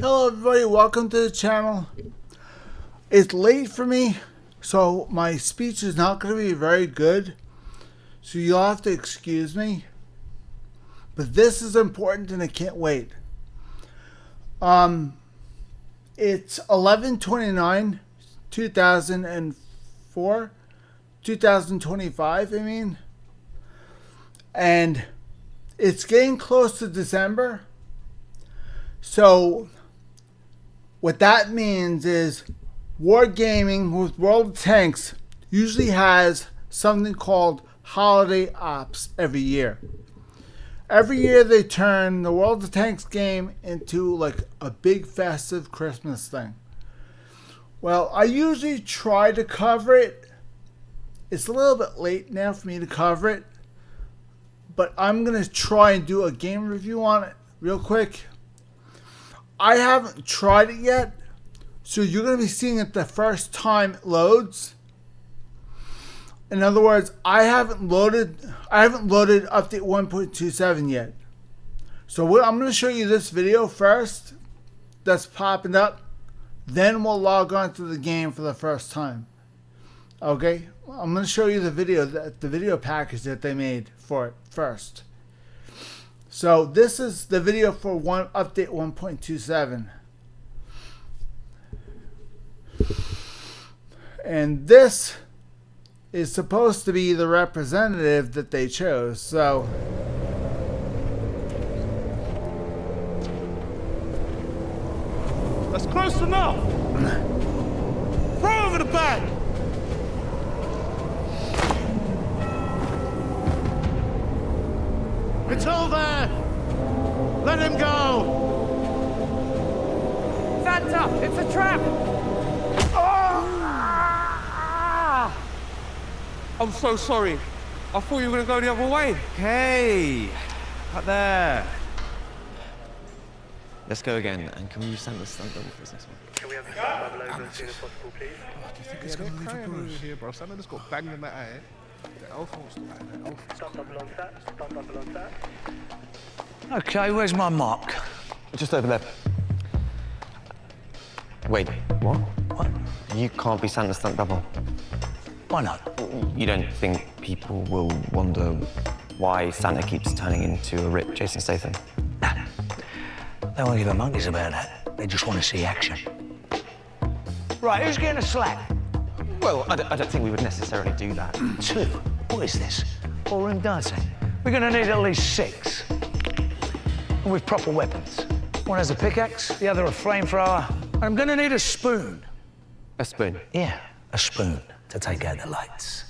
Hello everybody, welcome to the channel. It's late for me, so my speech is not going to be very good, so you'll have to excuse me. But this is important and I can't wait. It's 11/29, 2025, I mean. And it's getting close to December. So what that means is Wargaming with World of Tanks usually has something called Holiday Ops every year. Every year they turn the World of Tanks game into like a big festive Christmas thing. Well, I usually try to cover it. It's a little bit late now for me to cover it, but I'm going to try and do a game review on it real quick. I haven't tried it yet, so you're going to be seeing it the first time it loads. In other words, I haven't loaded update 1.27 yet. So I'm going to show you this video first that's popping up. Then we'll log on to the game for the first time. Okay? I'm going to show you the video package that they made for it first. So this is the video for update 1.27. And this is supposed to be the representative that they chose. So that's close enough. Throw over the bag. It's over! Let him go! Santa, it's a trap! I'm so sorry. I thought you were going to go the other way. Hey! Up there! Let's go again, and can we send the stunt double for this next one? Can we have the stunt double over as soon as possible, please? Do you think it's going to leave a bruise here, bro? Santa just got banged in the eye. The elf wants to bang the elf. Stunt double on set, stunt double on set. Okay, where's my mark? Just over there. Wait, what? What? You can't be Santa's stunt double. Why not? You don't think people will wonder why Santa keeps turning into a ripped Jason Statham? Nah. They won't give a monkeys about that. They just want to see action. Right, who's getting a slack? Well, I don't think we would necessarily do that. 2. What is this? Ballroom dancing? We're gonna need at least 6. And with proper weapons. One has a pickaxe, the other a flamethrower. And I'm gonna need a spoon. A spoon? Yeah, a spoon to take out the lights.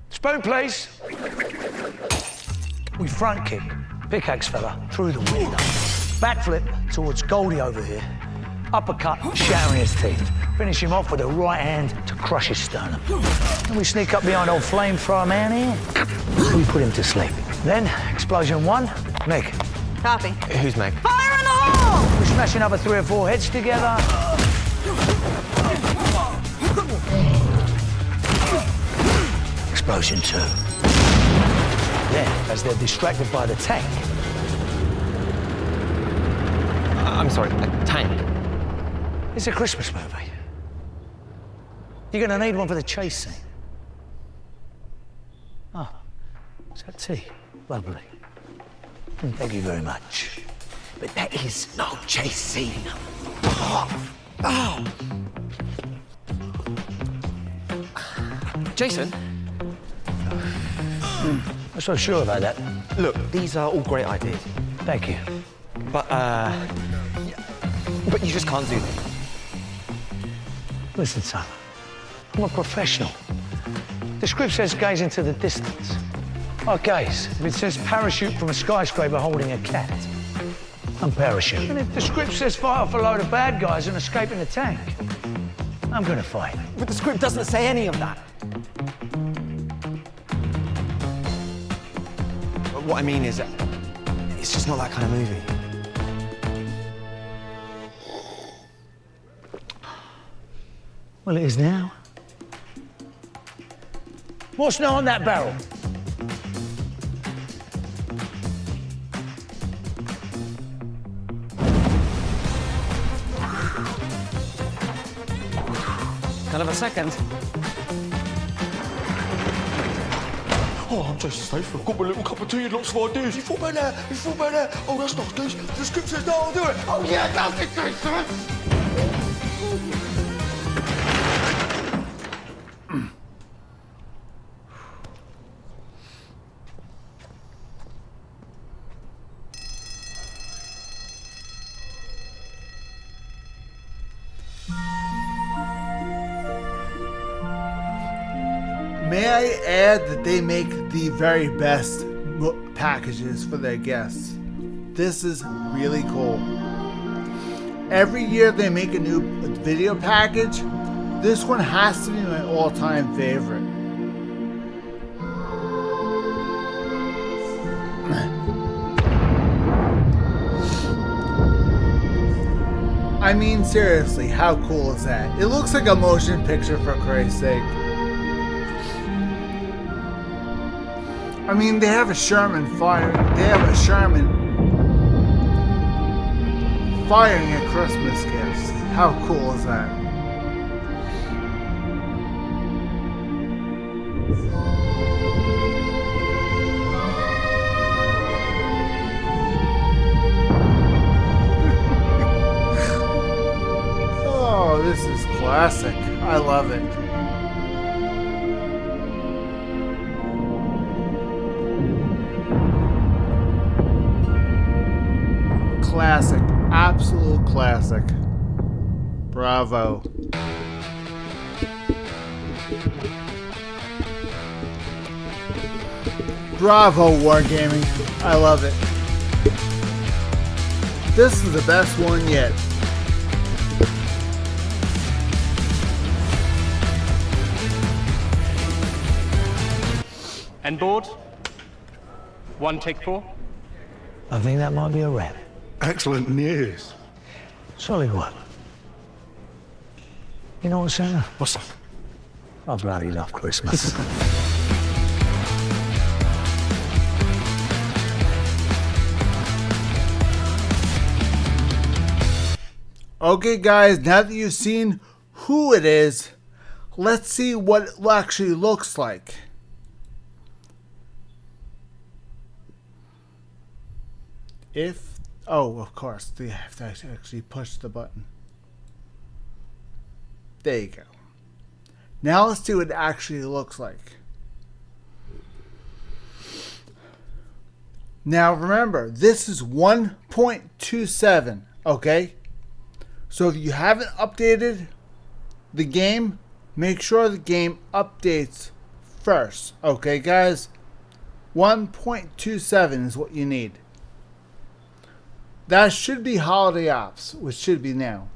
Spoon, please. We front kick, pickaxe fella, through the window. Backflip towards Goldie over here. Uppercut, shattering his teeth. Finish him off with a right hand to crush his sternum. Then we sneak up behind old flamethrower man here. We put him to sleep. Then, explosion 1, Meg. Copy. Who's Meg? Fire in the hole! We smash another 3 or 4 heads together. Explosion 2. Then, as they're distracted by the tank. I'm sorry, a tank. It's a Christmas movie. You're gonna need one for the chase scene. Oh, is that tea? Lovely. Thank you very much. But that is no chase scene. Jason? I'm so sure about that. Look, these are all great ideas. Thank you. But you just can't do them. Listen, son. I'm a professional. The script says gaze into the distance. I gaze. If it says parachute from a skyscraper holding a cat, I'm parachute. And if the script says fight off a load of bad guys and escape in a tank, I'm gonna fight. But the script doesn't say any of that. What I mean is, it's just not that kind of movie. Well, it is now. What's now on that barrel? Can I have a second? Oh, I'm Jason Statham. I've got my little cup of tea and lots of ideas. You thought about that? You thought about that? Oh, that's nice, dude. The script says no, I'll do it. Oh, yeah, that's it, Jason. May I add that they make the very best packages for their guests. This is really cool. Every year they make a new video package. This one has to be my all-time favorite. I mean, seriously, how cool is that? It looks like a motion picture, for Christ's sake. I mean, they have a Sherman firing. They have a Sherman firing at Christmas gifts. How cool is that? Oh, this is classic. I love it. Classic, absolute classic. Bravo. Bravo, Wargaming. I love it. This is the best one yet. And board. 1 take 4. I think that might be a wrap. Excellent news. Solid what? You know what, Santa? What's up? I bloody love Christmas. Okay, guys, now that you've seen who it is, let's see what it actually looks like. Oh, of course, they have to actually push the button. There you go. Now let's see what it actually looks like. Now remember, this is 1.27, okay? So if you haven't updated the game, make sure the game updates first, okay, guys? 1.27 is what you need. That should be Holiday Ops, which should be now.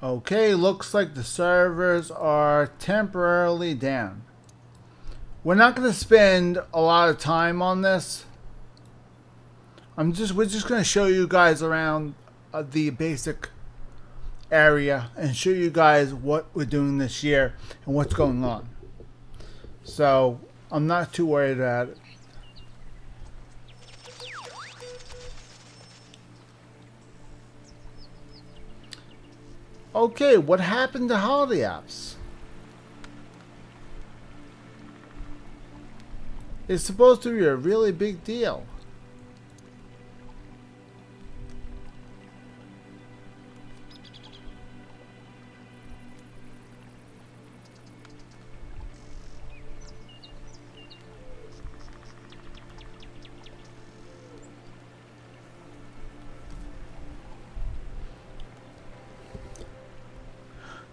Okay, looks like the servers are temporarily down. We're not going to spend a lot of time on this. We're just going to show you guys around the basic area and show you guys what we're doing this year and what's going on. So, I'm not too worried about it. Okay, what happened to Holiday Ops? It's supposed to be a really big deal.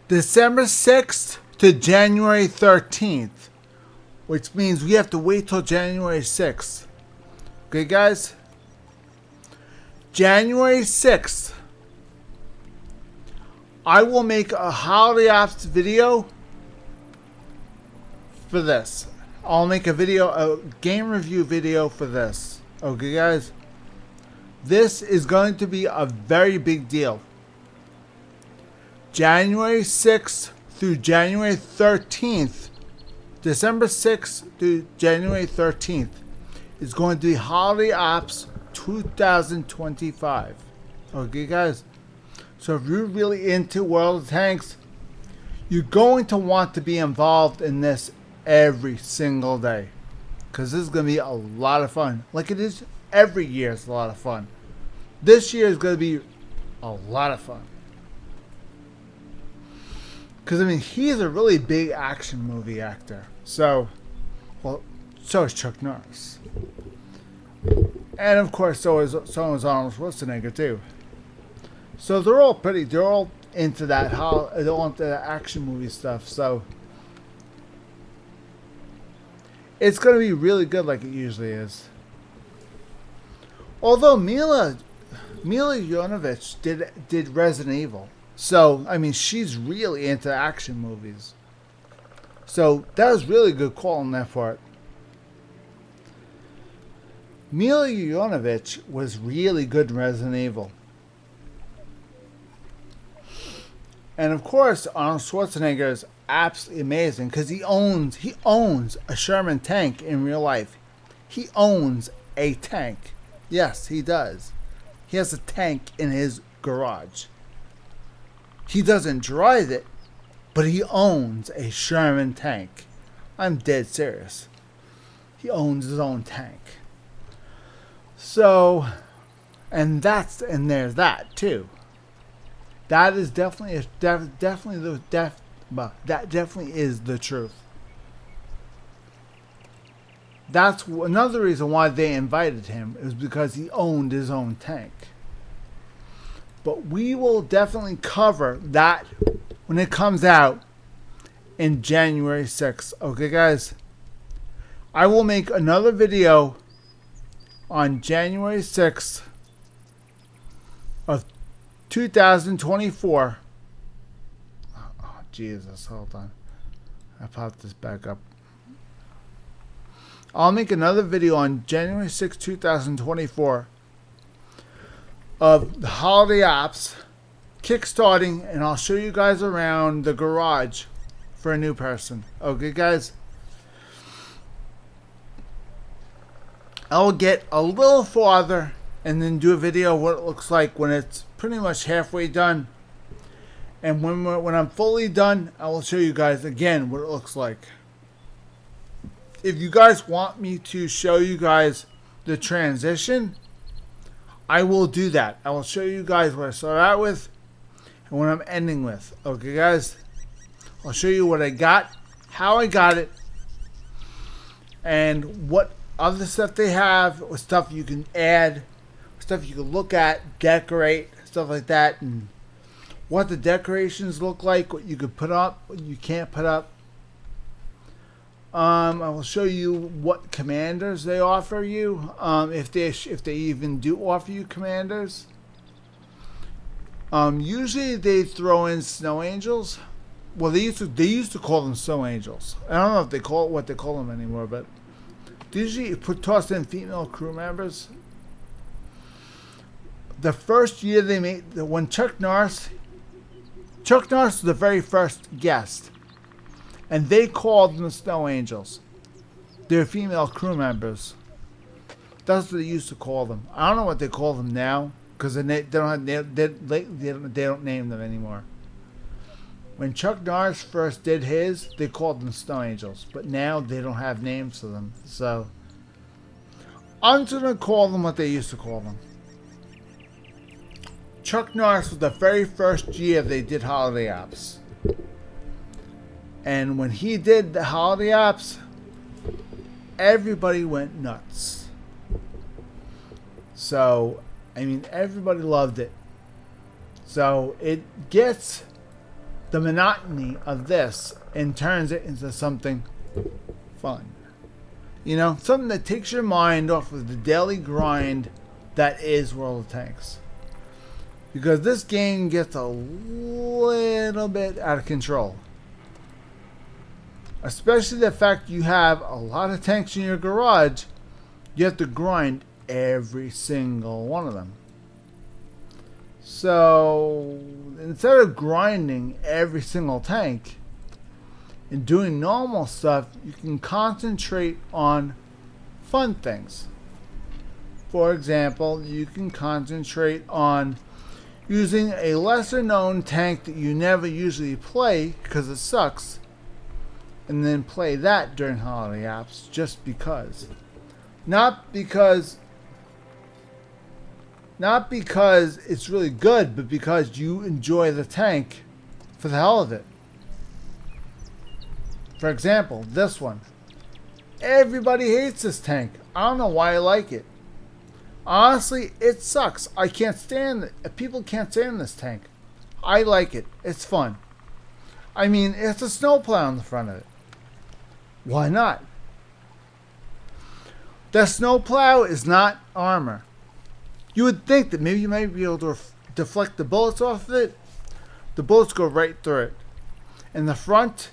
December 6th to January 13th, which means we have to wait till January 6th. Okay, guys? January 6th, I will make a Holiday Ops video for this. I'll make a game review video for this. Okay, guys? This is going to be a very big deal. January 6th through January 13th, December 6th to January 13th is going to be Holiday Ops 2025. Okay, guys? So if you're really into World of Tanks, you're going to want to be involved in this every single day. Because this is going to be a lot of fun. Like it is every year, it's a lot of fun. This year is going to be a lot of fun. Because, I mean, he's a really big action movie actor. So, well, so is Chuck Norris. And, of course, so is Arnold Schwarzenegger, too. So they're all into that, they're all into that action movie stuff. So it's going to be really good like it usually is. Although Mila Jovovich did Resident Evil. So, I mean, she's really into action movies. So that was really good call on that part. Mila Jovovich was really good in Resident Evil. And of course, Arnold Schwarzenegger is absolutely amazing because he owns a Sherman tank in real life. He owns a tank. Yes, he does. He has a tank in his garage. He doesn't drive it, but he owns a Sherman tank. I'm dead serious. He owns his own tank. So, and there's that too. That is definitely is the truth. That's another reason why they invited him, is because he owned his own tank. But we will definitely cover that when it comes out in January 6th. Okay, guys? I will make another video on January 6th of 2024. Oh, Jesus, hold on. I popped this back up. I'll make another video on January 6, 2024 of the holiday ops kickstarting, and I'll show you guys around the garage for a new person. Okay, guys? I'll get a little farther and then do a video of what it looks like when it's pretty much halfway done. And when I'm fully done, I will show you guys again what it looks like. If you guys want me to show you guys the transition, I will do that. I will show you guys what I start out with and what I'm ending with. Okay, guys? I'll show you what I got, how I got it, and what other stuff they have, what stuff you can add, stuff you can look at, decorate, stuff like that, and what the decorations look like, what you could put up, what you can't put up. I will show you what commanders they offer you, if they even do offer you commanders. Usually they throw in snow angels. Well, they used to call them snow angels. I don't know if they call it what they call them anymore, but they usually toss in female crew members. The first year they made, when Chuck Norris was the very first guest, and they called them the Snow Angels. They're female crew members. That's what they used to call them. I don't know what they call them now, because they don't name them anymore. When Chuck Norris first did his, they called them Snow Angels, but now they don't have names for them. So I'm just gonna call them what they used to call them. Chuck Norris was the very first year they did holiday ops. And when he did the holiday ops, everybody went nuts. So, I mean, everybody loved it. So, it gets the monotony of this and turns it into something fun. You know, something that takes your mind off of the daily grind that is World of Tanks. Because this game gets a little bit out of control. Especially the fact you have a lot of tanks in your garage, you have to grind every single one of them. So, instead of grinding every single tank and doing normal stuff, you can concentrate on fun things. For example, you can concentrate on using a lesser known tank that you never usually play because it sucks, and then play that during holiday apps just because. Not because it's really good, but because you enjoy the tank for the hell of it. For example, this one. Everybody hates this tank. I don't know why I like it. Honestly, it sucks. I can't stand it. People can't stand this tank. I like it. It's fun. I mean, it's a snowplow on the front of it. Why not? The snowplow is not armor. You would think that maybe you might be able to deflect the bullets off of it. The bullets go right through it. And the front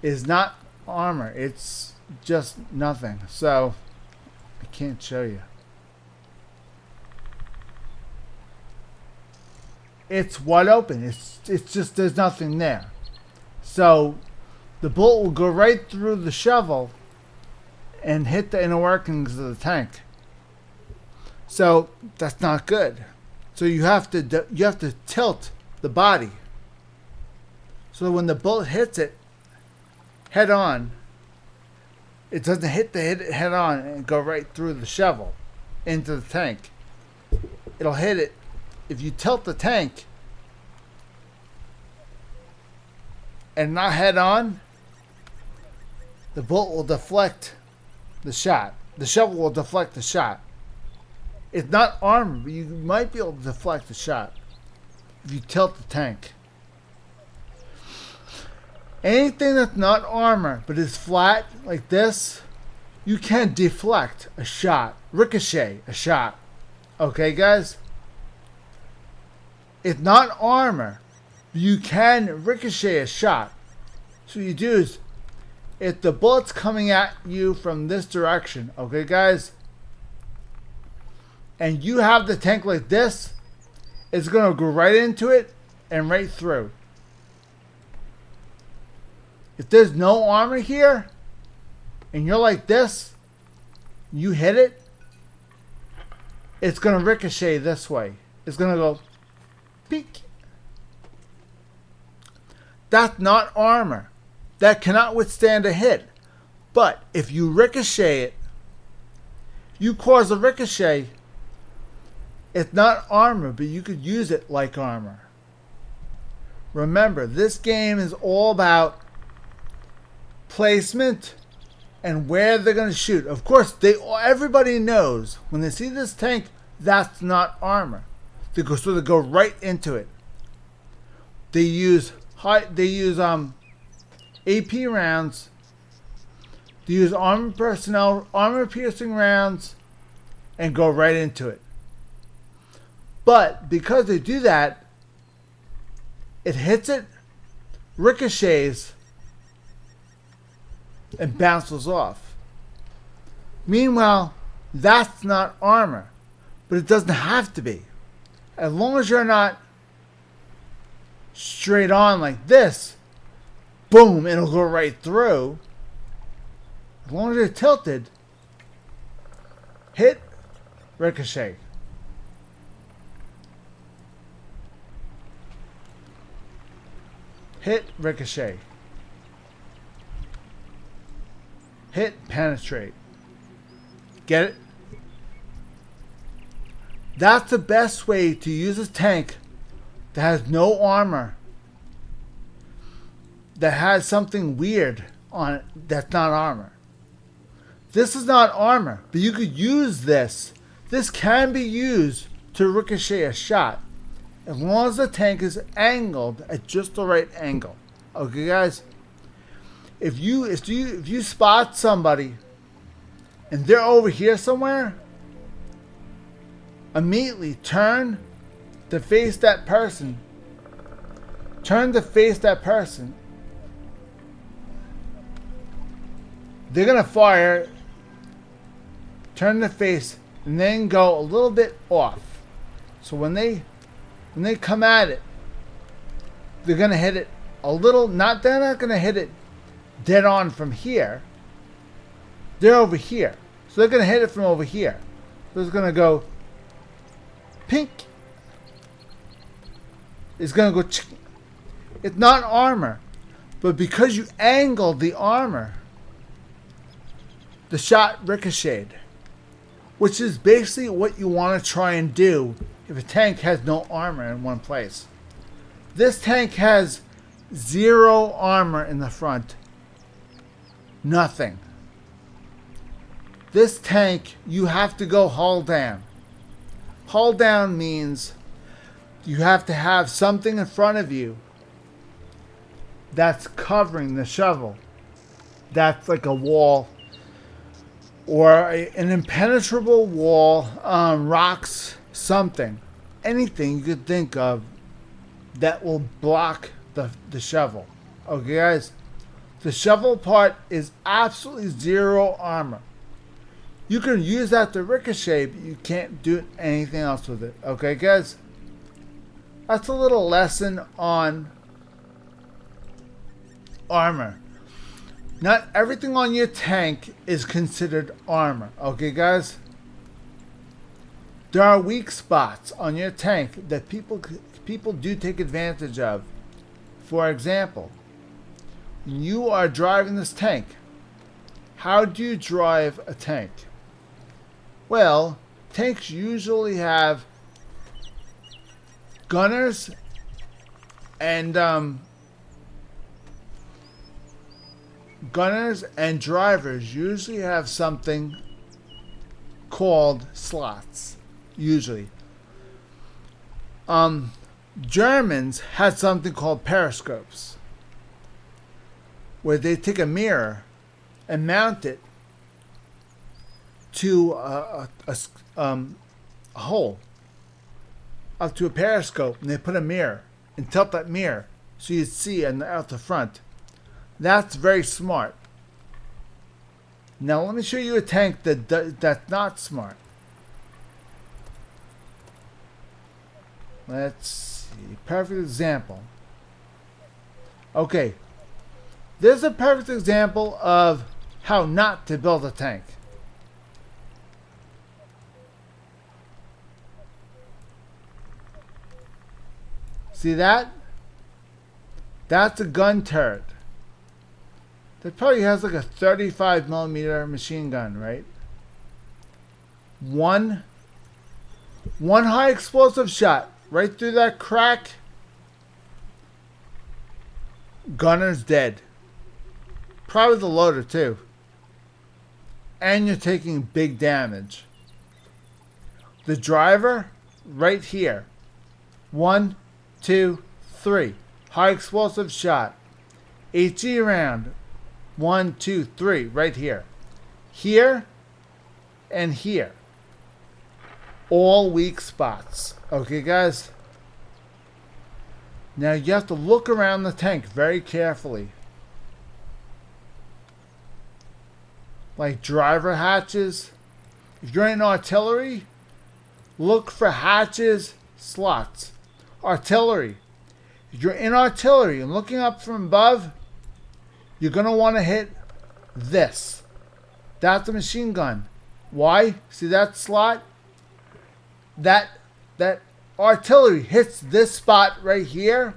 is not armor. It's just nothing. So, I can't show you. It's wide open. It's just, there's nothing there. So, the bullet will go right through the shovel and hit the inner workings of the tank. So, that's not good. So you have to tilt the body. So when the bullet hits it head on, it doesn't hit it head on and go right through the shovel into the tank. It'll hit it. If you tilt the tank and not head on, the bullet will deflect the shot. The shovel will deflect the shot. It's not armor, but you might be able to deflect the shot if you tilt the tank. Anything that's not armor but is flat like this, you can deflect a shot, ricochet a shot. Okay, guys? It's not armor, but you can ricochet a shot. So what you do is, if the bullet's coming at you from this direction, okay, guys? And you have the tank like this, it's going to go right into it and right through. If there's no armor here, and you're like this, you hit it, it's going to ricochet this way. It's going to go peek. That's not armor. That cannot withstand a hit. But if you ricochet it, you cause a ricochet. It's not armor, but you could use it like armor. Remember, this game is all about placement and where they're going to shoot. Of course, everybody knows when they see this tank, that's not armor. They go right into it. They use AP rounds. They use armor piercing rounds, and go right into it. But because they do that, it hits it, ricochets, and bounces off. Meanwhile, that's not armor, but it doesn't have to be. As long as you're not straight on like this, boom, it'll go right through. As long as you're tilted, hit, ricochet. Hit, ricochet. Hit, penetrate. Get it? That's the best way to use a tank that has no armor, that has something weird on it that's not armor. This is not armor, but you could use this. This can be used to ricochet a shot, as long as the tank is angled at just the right angle. Okay, guys? If you spot somebody and they're over here somewhere, immediately turn to face that person. Turn to face that person. They're gonna fire. Turn to face and then go a little bit off. So when they come at it, they're gonna hit it a little. They're not gonna hit it dead on from here. They're over here, so they're gonna hit it from over here. It's going to go pink. It's going to go it's not armor. But because you angled the armor, the shot ricocheted. Which is basically what you want to try and do if a tank has no armor in one place. This tank has 0 armor in the front. Nothing. This tank, you have to go hull down. Hull down means you have to have something in front of you that's covering the shovel. That's like a wall or an impenetrable wall, rocks, something. Anything you could think of that will block the shovel. Okay, guys? The shovel part is absolutely 0 armor. You can use that to ricochet, but you can't do anything else with it. Okay, guys? That's a little lesson on armor. Not everything on your tank is considered armor. Okay, guys? There are weak spots on your tank that people do take advantage of. For example, when you are driving this tank, how do you drive a tank? Well, tanks usually have gunners and drivers usually have something called slots. Usually. Germans had something called periscopes, where they take a mirror and mount it to a hole up to a periscope, and they put a mirror and tilt that mirror so you'd see out the front. That's very smart. Now let me show you a tank that's not smart. Let's see. Perfect example. Okay. There's a perfect example of how not to build a tank. See that? That's a gun turret. That probably has like a 35mm machine gun, right? One high explosive shot right through that crack. Gunner's dead. Probably the loader too. And you're taking big damage. The driver, right here. 1, 2, 3. High explosive shot. HE round. 1, 2, 3. Right here. Here and here. All weak spots. Okay, guys? Now you have to look around the tank very carefully. Like driver hatches. If you're in artillery, look for hatches, slots. Artillery. If you're in artillery and looking up from above, you're going to want to hit this. That's a machine gun. Why? See that slot? That artillery hits this spot right here,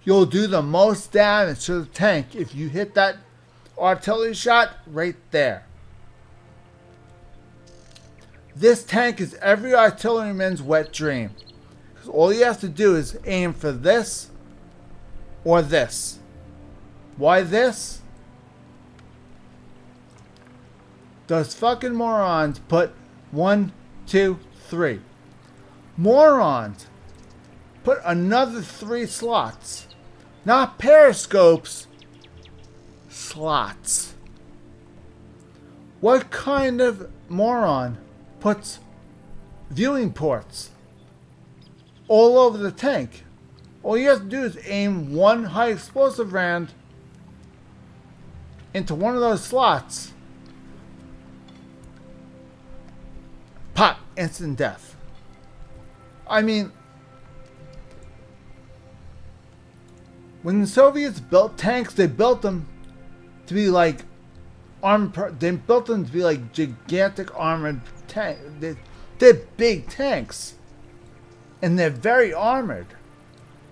you'll do the most damage to the tank if you hit that artillery shot right there. This tank is every artilleryman's wet dream. Because all you have to do is aim for this or this. Why this? Those fucking morons put 1, 2, 3. Morons put another 3 slots. Not periscopes. Slots. What kind of moron puts viewing ports all over the tank? All you have to do is aim one high explosive round into one of those slots. Pop, instant death. I mean, when the Soviets built tanks, they built them to be like they built them to be like gigantic armored tank. They're big tanks. And they're very armored.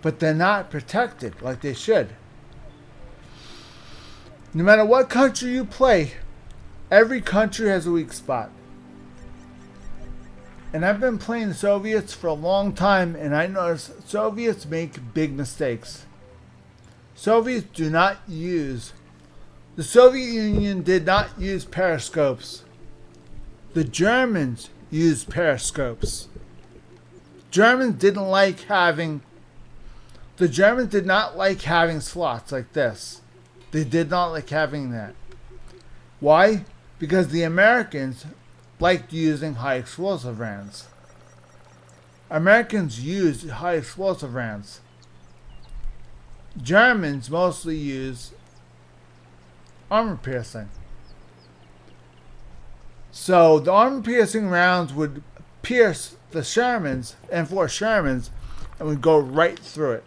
But they're not protected like they should. No matter what country you play, every country has a weak spot. And I've been playing Soviets for a long time, and I noticed Soviets make big mistakes. Soviets do not use... The Soviet Union did not use periscopes. The Germans used periscopes. Germans didn't like having... The Germans did not like having slots like this. They did not like having that. Why? Because the Americans liked using high explosive rounds. Americans used high explosive rounds. Germans mostly use armor piercing. So the armor piercing rounds would pierce the Shermans, M4 Shermans, and would go right through it.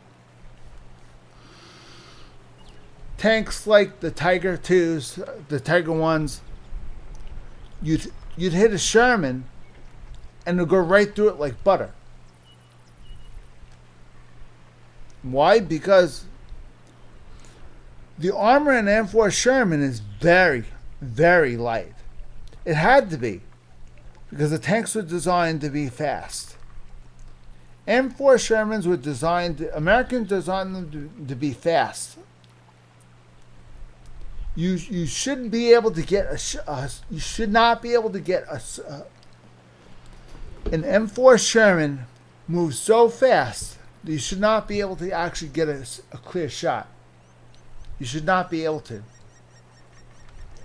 Tanks like the Tiger 2s, the Tiger 1s, you'd hit a Sherman and it'll go right through it like butter. Why? Because the armor in M4 Sherman is very, very light. It had to be, because the tanks were designed to be fast. M4 Shermans were designed, Americans designed them to be fast. You shouldn't be able to get you should not be able to get an M4 Sherman move so fast that you should not be able to actually get a clear shot. You should not be able to.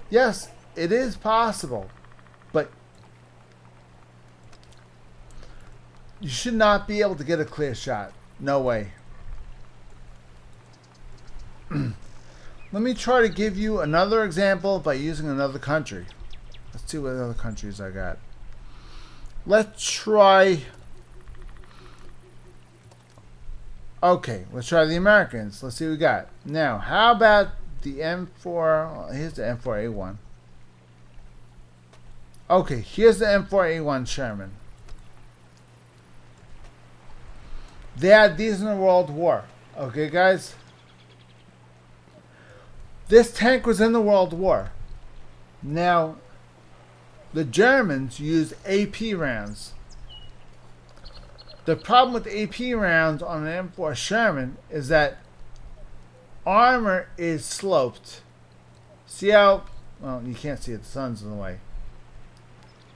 Yes, it is possible, but you should not be able to get a clear shot. No way. Let me try to give you another example by using another country. Let's see what other countries I got. Let's try... Okay, let's try the Americans. Let's see what we got. Now, how about the M4... Well, here's the M4A1. Okay, here's the M4A1 Sherman. They had these in the World War. Okay, guys? This tank was in the World War. Now, the Germans used AP rounds. The problem with AP rounds on an M4 Sherman is that armor is sloped. See how... Well, you can't see it. The sun's in the way.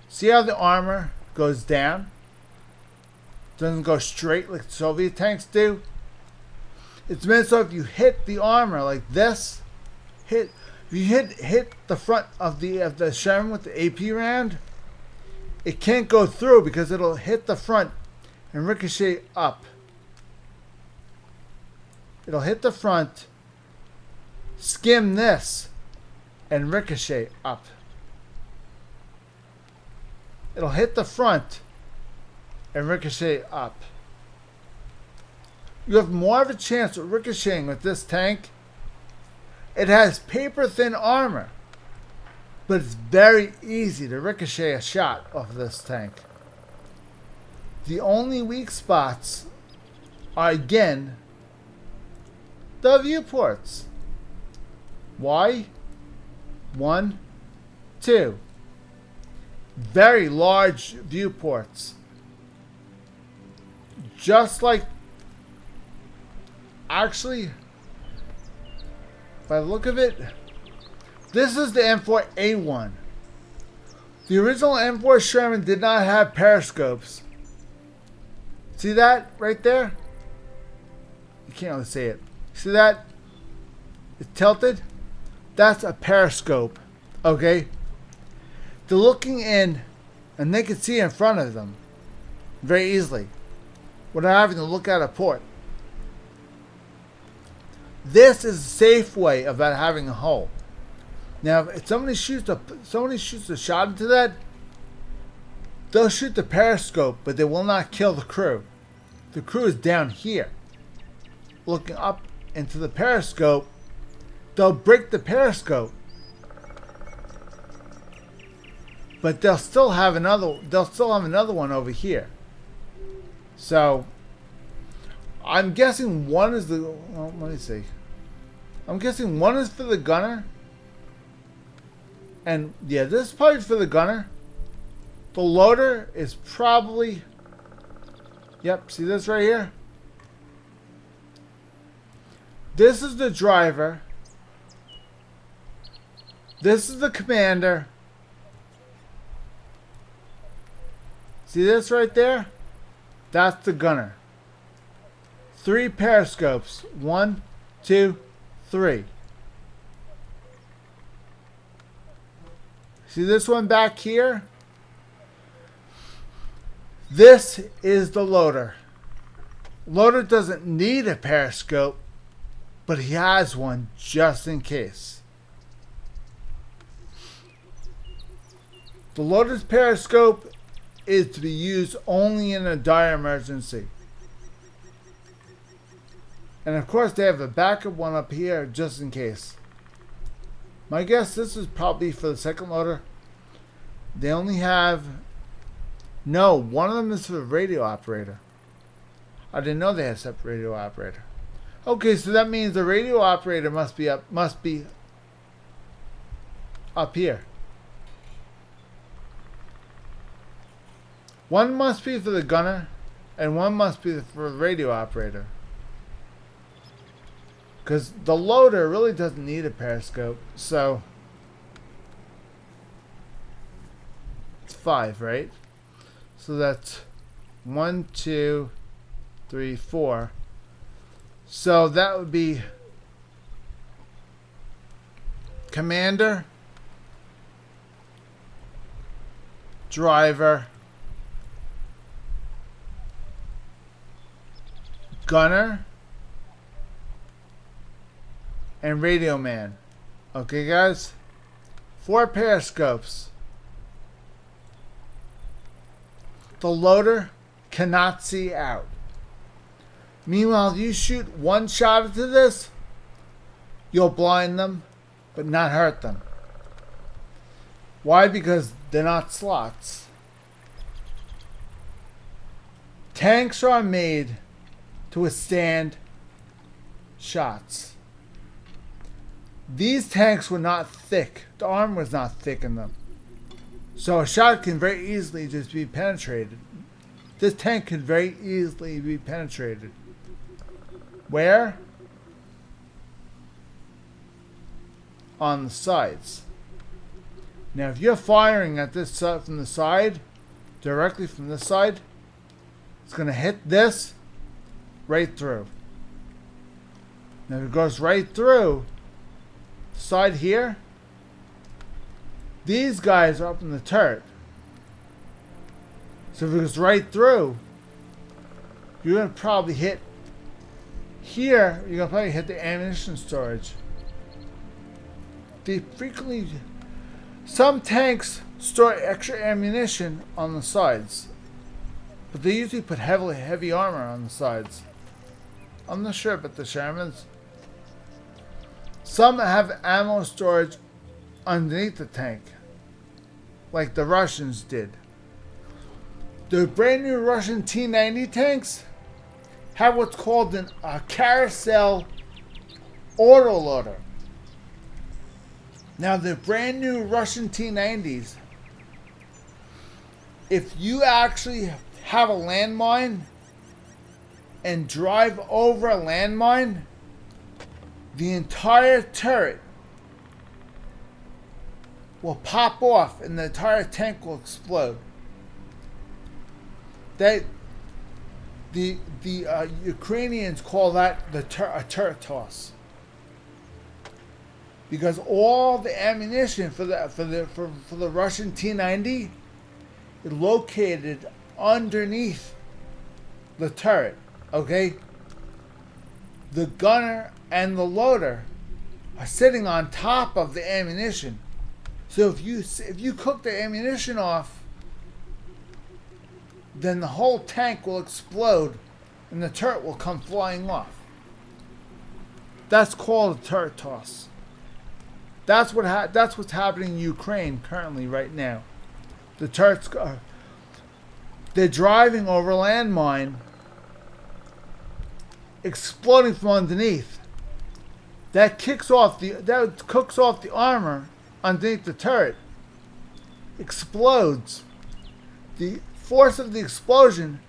See how the armor goes down? Doesn't go straight like Soviet tanks do? It's meant so if you hit the armor like this... If you hit the front of the Sherman with the AP round, it can't go through because it'll hit the front and ricochet up. It'll hit the front, skim this, and ricochet up. It'll hit the front and ricochet up. You have more of a chance of ricocheting with this tank. It has paper-thin armor, but it's very easy to ricochet a shot off of this tank. The only weak spots are, again, the viewports. Why? 1, 2. Very large viewports. Just like... Actually... By the look of it, this is the M4A1. The original M4 Sherman did not have periscopes. See that right there? You can't really see it. See that? It's tilted. That's a periscope. Okay? They're looking in, and they can see in front of them very easily without having to look at a port. This is a safe way of not having a hole. Now, if somebody shoots a shot into that, they'll shoot the periscope, but they will not kill the crew. The crew is down here, looking up into the periscope. They'll break the periscope. but they'll still have another. They'll still have another one over here. So I'm guessing one is the. Well, let me see. I'm guessing one is for the gunner. And yeah, this is probably for the gunner. The loader is probably. Yep, see this right here? This is the driver. This is the commander. See this right there? That's the gunner. 3 periscopes. 1, 2, 3. See this one back here? This is the loader. Loader doesn't need a periscope, but he has one just in case. The loader's periscope is to be used only in a dire emergency. And of course they have a backup one up here just in case. My guess this is probably for the second loader. They only have... No, one of them is for the radio operator. I didn't know they had a separate radio operator. Okay, so that means the radio operator must be up here. One must be for the gunner, and one must be for the radio operator. Because the loader really doesn't need a periscope, so... It's 5, right? So that's 1, 2, 3, 4. So that would be commander, driver, gunner, and radio man. Okay, guys? 4 periscopes. The loader cannot see out. Meanwhile, you shoot one shot into this, you'll blind them, but not hurt them. Why? Because they're not slots. Tanks are made to withstand shots. These tanks were not thick. The armor was not thick in them. So a shot can very easily just be penetrated. This tank can very easily be penetrated. Where? On the sides. Now if you're firing at this from the side, directly from this side, it's going to hit this right through. Now if it goes right through, the side here, these guys are up in the turret. So if it goes right through, you're going to probably hit here, you're going to probably hit the ammunition storage. They frequently, some tanks store extra ammunition on the sides, but they usually put heavy armor on the sides. I'm not sure about the Shermans. Some have ammo storage underneath the tank, like the Russians did. The brand new Russian T-90 tanks have what's called a carousel autoloader. Now the brand new Russian T-90s, if you actually have a landmine and drive over a landmine, the entire turret will pop off and the entire tank will explode. The Ukrainians call that a turret toss, because all the ammunition for the Russian T-90 is located underneath the turret. Okay, the gunner and the loader are sitting on top of the ammunition. So if you cook the ammunition off, then the whole tank will explode and the turret will come flying off. That's called a turret toss. That's what's happening in Ukraine currently right now. the turrets they're driving over a landmine, exploding from underneath. That cooks off the armor underneath the turret. Explodes. The force of the explosion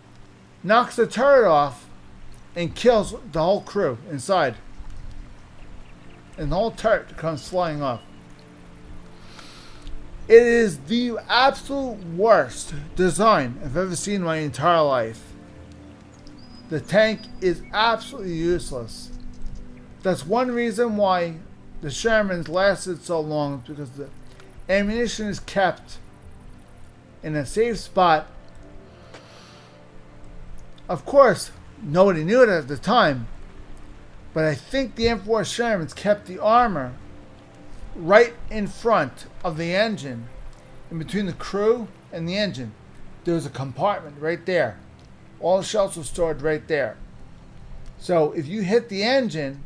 knocks the turret off and kills the whole crew inside. And the whole turret comes flying off. It is the absolute worst design I've ever seen in my entire life. The tank is absolutely useless. That's one reason why the Shermans lasted so long, because the ammunition is kept in a safe spot. Of course, nobody knew it at the time, but I think the M4 Shermans kept the armor right in front of the engine, in between the crew and the engine. There was a compartment right there. All the shells were stored right there. So if you hit the engine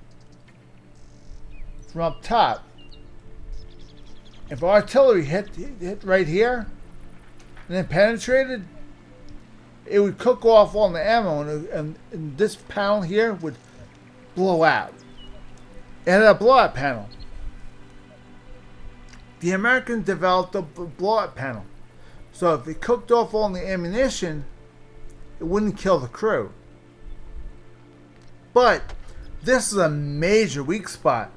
from up top, if artillery hit right here and then penetrated, it would cook off all the ammo, and this panel here would blow out. It had a blowout panel. The Americans developed a blowout panel, so if it cooked off all the ammunition, it wouldn't kill the crew. But this is a major weak spot.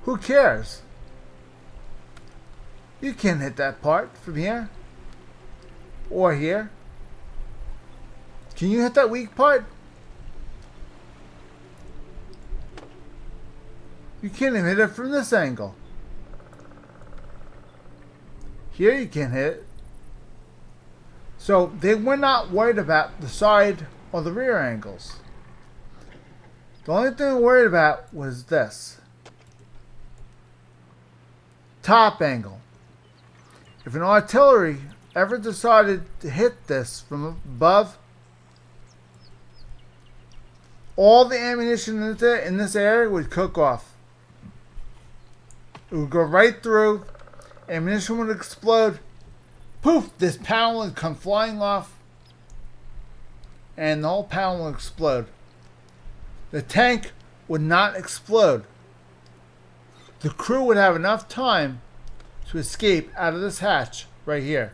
Who cares? You can't hit that part from here or here. Can you hit that weak part? You can't even hit it from this angle. Here you can't hit it. So they were not worried about the side or the rear angles. The only thing they were worried about was this. Top angle. If an artillery ever decided to hit this from above, all the ammunition in this area would cook off. It would go right through, ammunition would explode, poof, this panel would come flying off, and the whole panel would explode. The tank would not explode. The crew would have enough time to escape out of this hatch right here.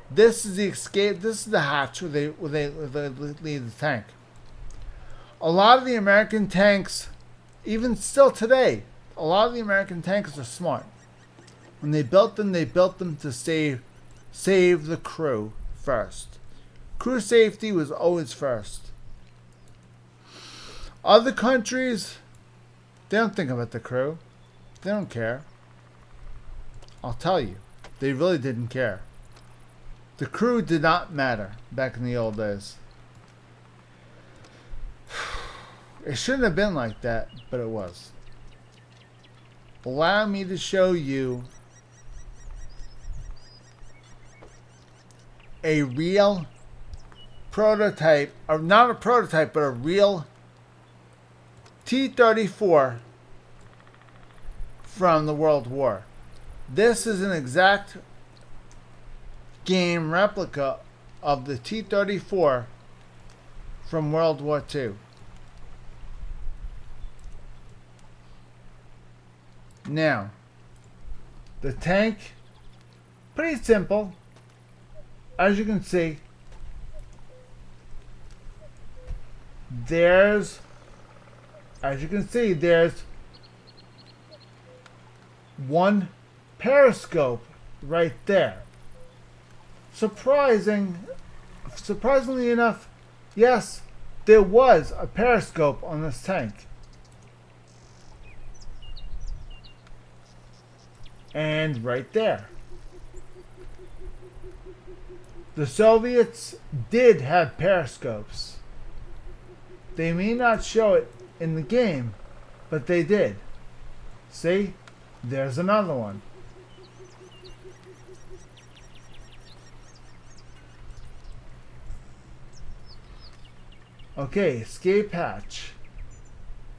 This is the escape. This is the hatch where they leave the tank. A lot of the American tanks, even still today, a lot of the American tankers are smart. When they built them to save the crew first. Crew safety was always first. Other countries, they don't think about the crew. They don't care. I'll tell you, they really didn't care. The crew did not matter back in the old days. It shouldn't have been like that, but it was. Allow me to show you a real prototype, or not a prototype, but a real T-34 from the World War. This is an exact game replica of the T-34 from World War II. Now, the tank, pretty simple. As you can see, there's one periscope right there. Surprisingly enough, yes, there was a periscope on this tank. And right there. The Soviets did have periscopes. They may not show it in the game, but they did. See? There's another one. Okay, escape hatch.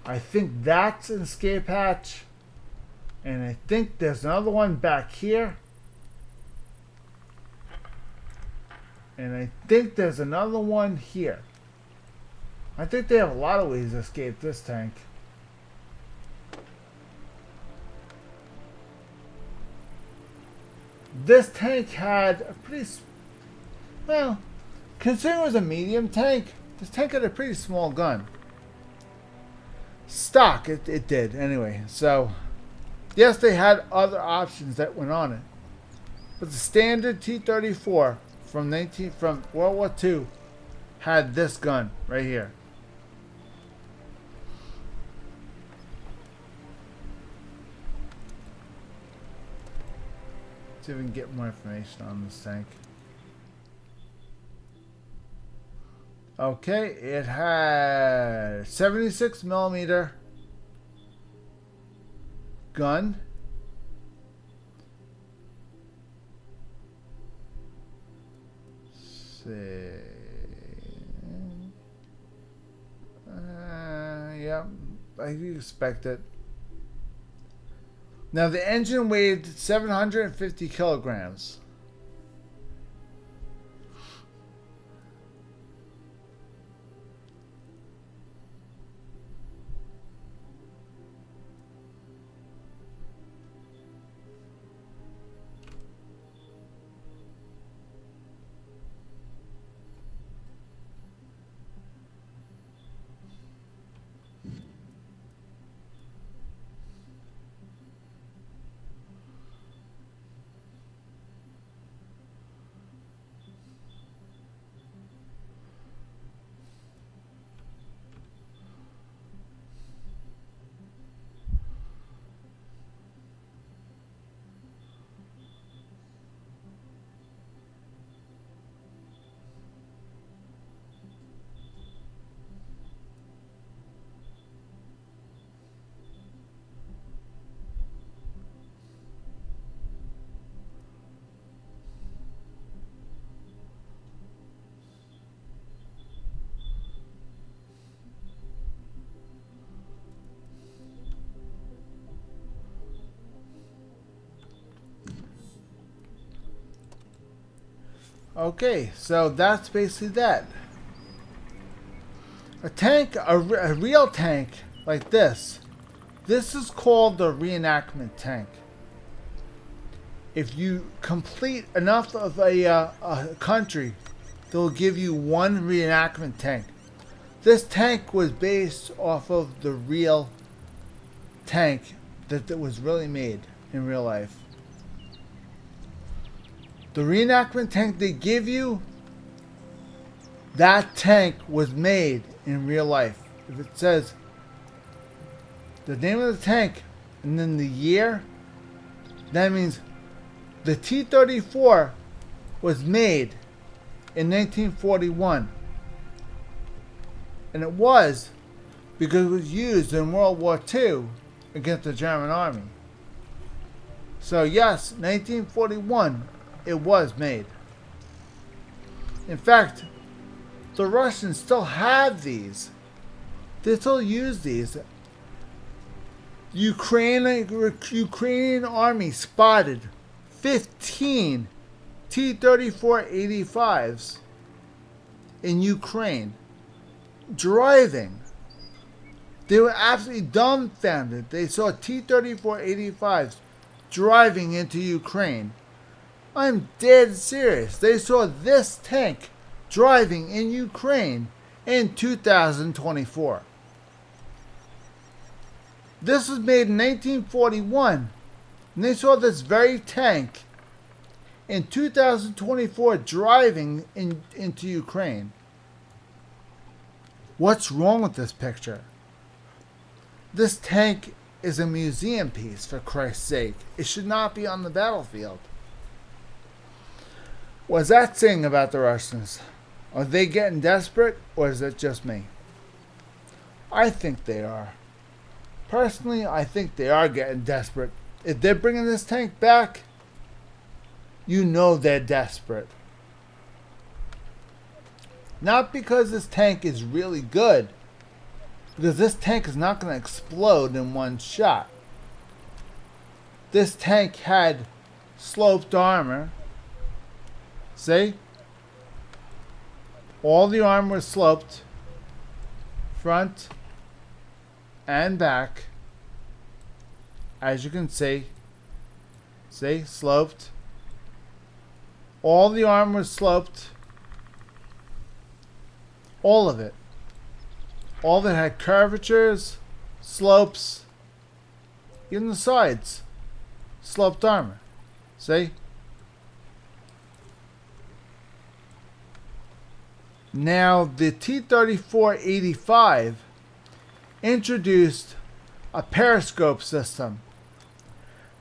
I think that's an escape hatch. And I think there's another one back here. And I think there's another one here. I think they have a lot of ways to escape this tank. This tank had a pretty, well, considering it was a medium tank, this tank had a pretty small gun. Stock, it did anyway. So, yes, they had other options that went on it. But the standard T-34 from World War II had this gun right here. See if we can get more information on this tank. Okay, it had 76 millimeter gun. Yeah, I expect it. Now the engine weighed 750 kilograms. Okay, so that's basically that. A tank, a real tank like this. This is called the reenactment tank. If you complete enough of a country, they'll give you one reenactment tank. This tank was based off of the real tank that was really made in real life. The reenactment tank they give you, that tank was made in real life. If it says the name of the tank and then the year, that means the T-34 was made in 1941. And it was because it was used in World War II against the German army. So yes, 1941, it was made. In fact, the Russians still have these. They still use these. Ukrainian army spotted 15 T-34-85s in Ukraine driving. They were absolutely dumbfounded. They saw T-34-85s driving into Ukraine. I'm dead serious. They saw this tank driving in Ukraine in 2024. This was made in 1941, and they saw this very tank in 2024 driving into Ukraine. What's wrong with this picture? This tank is a museum piece, for Christ's sake. It should not be on the battlefield. What's that saying about the Russians? Are they getting desperate, or is it just me? I think they are. Personally, I think they are getting desperate. If they're bringing this tank back, you know they're desperate. Not because this tank is really good, because this tank is not going to explode in one shot. this tank had sloped armor. See? All the armor was sloped, front and back, as you can see. See, sloped. All the armor was sloped. All of it. All of it had curvatures, slopes, even the sides. Sloped armor. See? Now, the T-34-85 introduced a periscope system.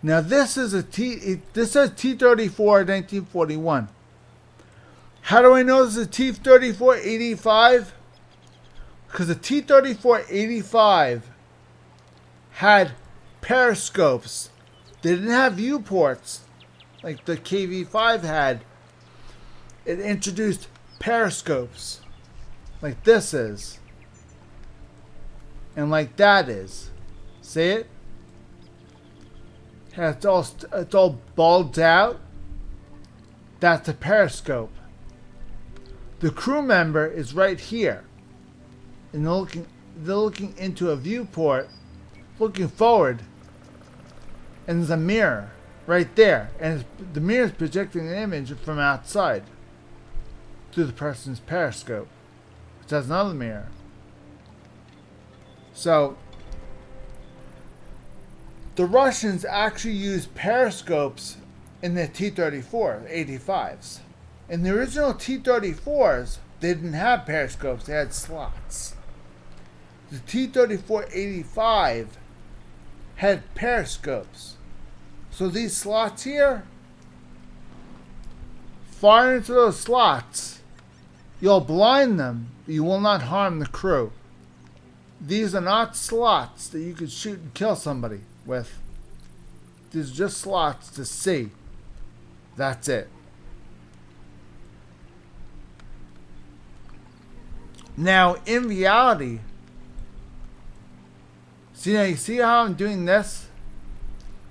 Now, this is this says T-34 1941. How do I know this is a T-34-85? Because the T-34-85 had periscopes. They didn't have viewports like the KV-5 had. It introduced periscopes like this is and like that is. See it? And it's all bulged out. That's a periscope. The crew member is right here, and they're looking into a viewport, looking forward, and there's a mirror right there, and the mirror is projecting an image from outside through the person's periscope, which has another mirror. So the Russians actually used periscopes in their T-34 85s. In the original T-34s, they didn't have periscopes, they had slots. The T-34-85 had periscopes. So these slots here, fire into those slots. You'll blind them, but you will not harm the crew. These are not slots that you could shoot and kill somebody with. These are just slots to see. That's it. Now, in reality, you see how I'm doing this?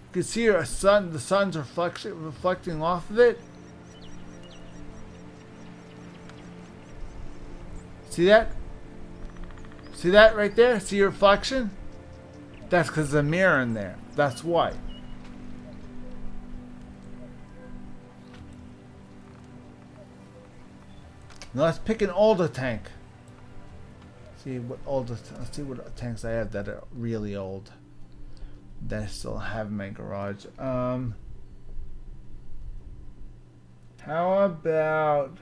You can see the sun's reflecting off of it. See that? See that right there? See your reflection? That's because there's a mirror in there. That's why. Now let's pick an older tank. Let's see what tanks I have that are really old that I still have in my garage. How about,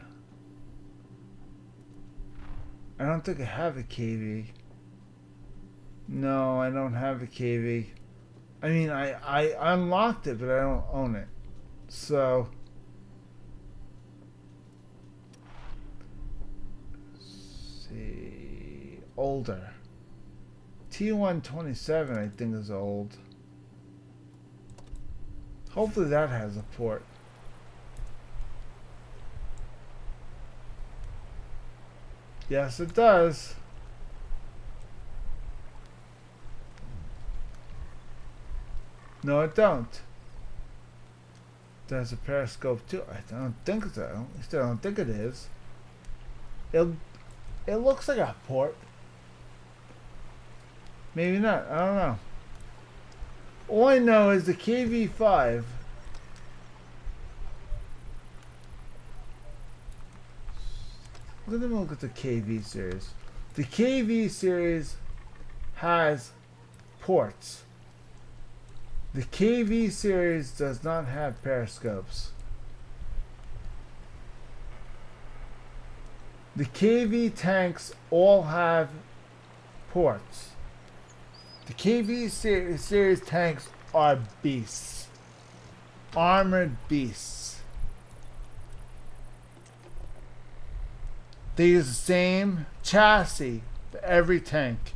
I don't think I have a KV. No, I don't have a KV. I mean, I unlocked it, but I don't own it. So let's see. Older. T127 I think is old. Hopefully that has a port. Yes, it does. No, it don't. There's a periscope too. I don't think so. I still don't think it is. It looks like a port. Maybe not. I don't know. All I know is the KV-5. Let me look at the KV series. The KV series has ports. The KV series does not have periscopes. The KV tanks all have ports. The KV series tanks are beasts. Armored beasts. They use the same chassis for every tank.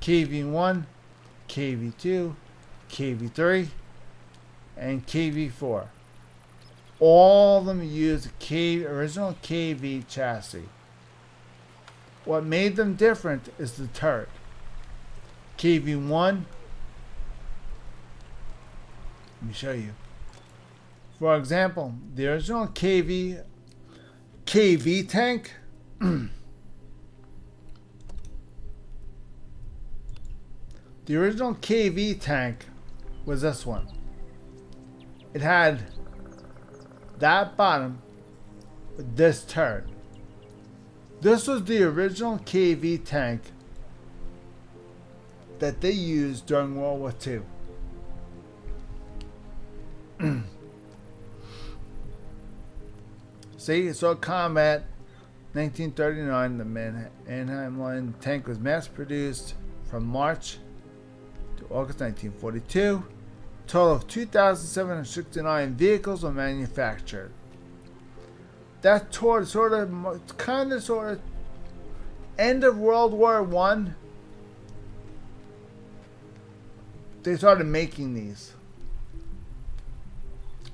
KV-1, KV-2, KV-3, and KV-4. All of them use the original KV chassis. What made them different is the turret. KV-1 Let me show you. For example, the original KV tank the original KV tank was this one. It had that bottom with this turret. This was the original KV tank that they used during World War II. See, so combat 1939, the Mannheim Line tank was mass produced from March to August 1942. A total of 2,769 vehicles were manufactured. That sort of end of World War I, they started making these.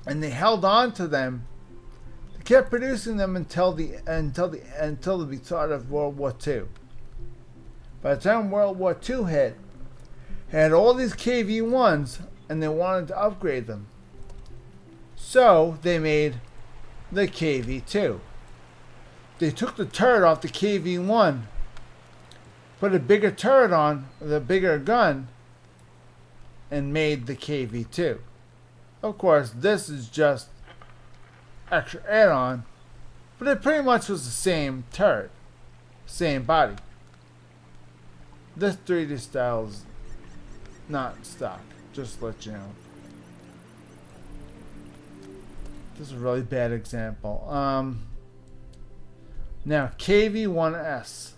And they held on to them. They kept producing them until the start of World War II. By the time World War II hit, they had all these KV-1s and they wanted to upgrade them. So they made the KV-2. They took the turret off the KV-1, put a bigger turret on with a bigger gun, and made the KV-2. Of course, this is just extra add-on, but it pretty much was the same turret, same body. This 3D style is not stock, just to let you know. This is a really bad example. Now, KV-1S.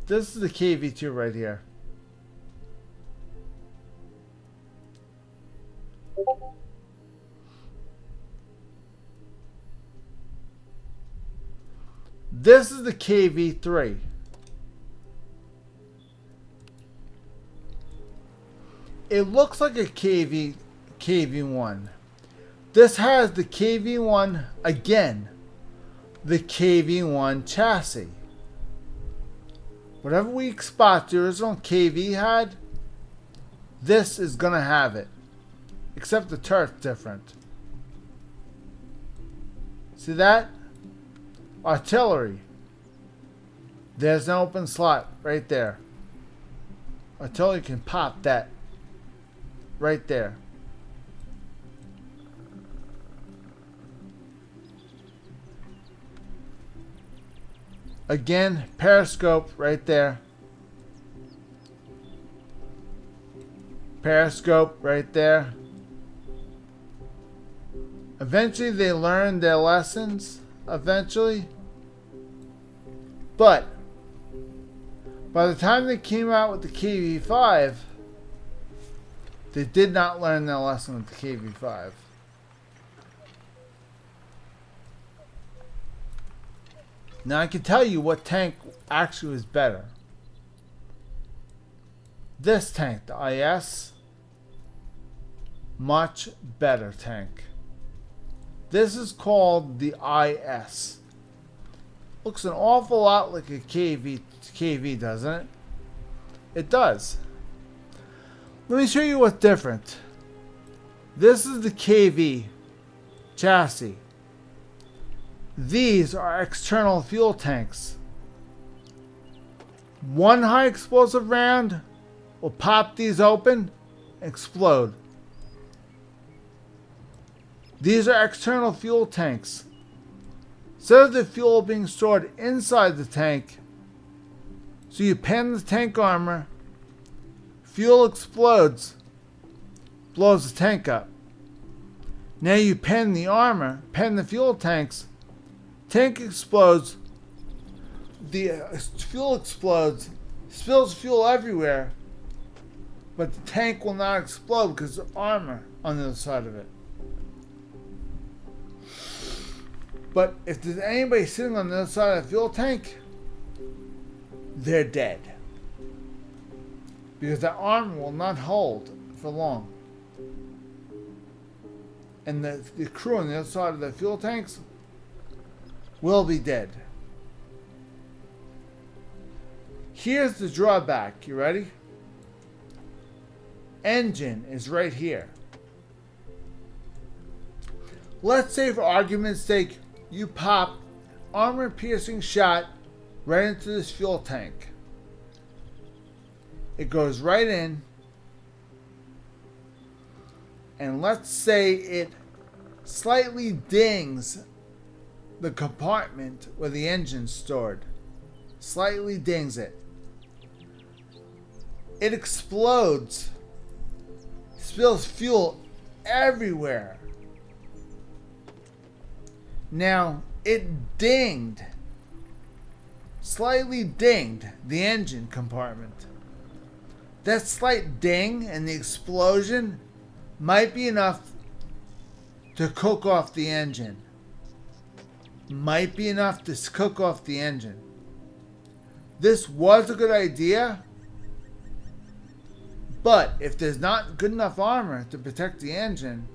This is the KV-2 right here. This is the KV-3. It looks like a KV-1. This has the KV-1 again, the KV-1 chassis. Whatever weak spot the original KV had, this is gonna have it, except the turret's different. See that? Artillery. There's an open slot right there. Artillery can pop that right there. Again, periscope right there. Periscope right there. Eventually they learned their lessons. Eventually. But by the time they came out with the KV-5, they did not learn their lesson with the KV-5. Now I can tell you what tank actually was better. This tank, the IS, much better tank. This is called the IS. Looks an awful lot like a KV, doesn't it? It does. Let me show you what's different. This is the KV chassis. These are external fuel tanks. One high explosive round will pop these open, explode. These are external fuel tanks. Instead of the fuel being stored inside the tank, so you pen the tank armor, fuel explodes, blows the tank up. Now you pen the armor, pen the fuel tanks, tank explodes, the fuel explodes, spills fuel everywhere, but the tank will not explode because there's armor on the other side of it. But if there's anybody sitting on the other side of the fuel tank, they're dead. Because the armor will not hold for long. And the crew on the other side of the fuel tanks will be dead. Here's the drawback. You ready? Engine is right here. Let's say for argument's sake, you pop armor-piercing shot right into this fuel tank. It goes right in, and let's say it slightly dings the compartment where the engine's stored. Slightly dings it. It explodes, spills fuel everywhere. Now, it dinged, slightly dinged the engine compartment. That slight ding and the explosion might be enough to cook off the engine. Might be enough to cook off the engine. This was a good idea, but if there's not good enough armor to protect the engine,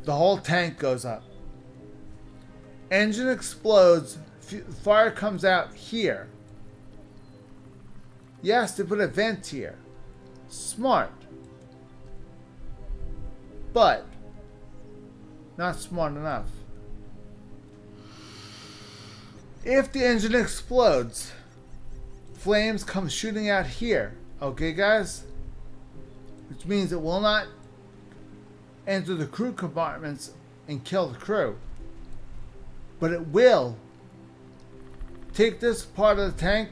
the whole tank goes up. Engine explodes, fire comes out here. Yes, they put a vent here. Smart. But not smart enough. If the engine explodes, flames come shooting out here. Okay, guys? Which means it will not enter the crew compartments and kill the crew. But it will take this part of the tank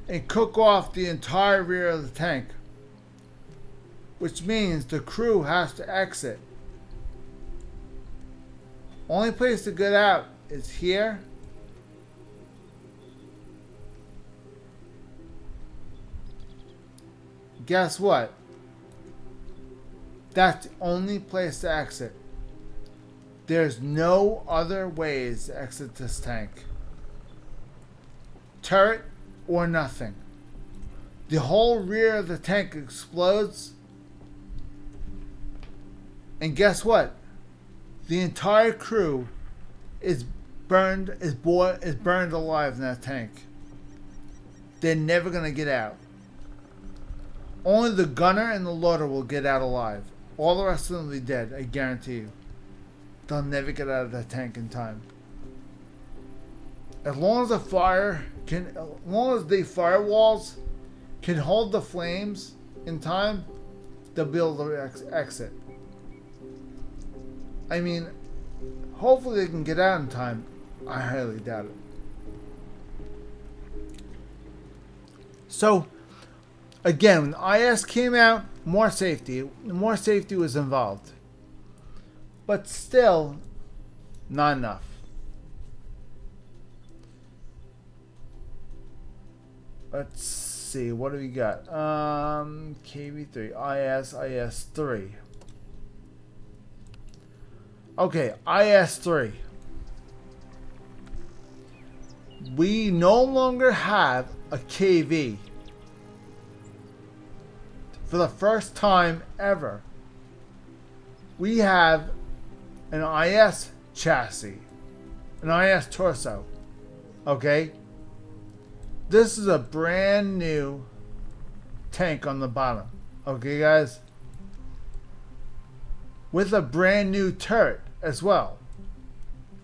and cook off the entire rear of the tank. Which means the crew has to exit. Only place to get out is here. Guess what? That's the only place to exit. There's no other ways to exit this tank. Turret or nothing. The whole rear of the tank explodes. And guess what? The entire crew is burned alive in that tank. They're never gonna get out. Only the gunner and the loader will get out alive. All the rest of them will be dead, I guarantee you. They'll never get out of that tank in time. As long as the firewalls can hold the flames in time, they'll be able to exit. I mean, hopefully they can get out in time. I highly doubt it. So, again, when IS came out, more safety was involved. But still, not enough. Let's see, what do we got? KV3, IS3. Okay, IS3. We no longer have a KV. For the first time ever, we have an IS chassis, an IS torso. Okay? This is a brand new tank on the bottom. Okay, guys? With a brand new turret as well.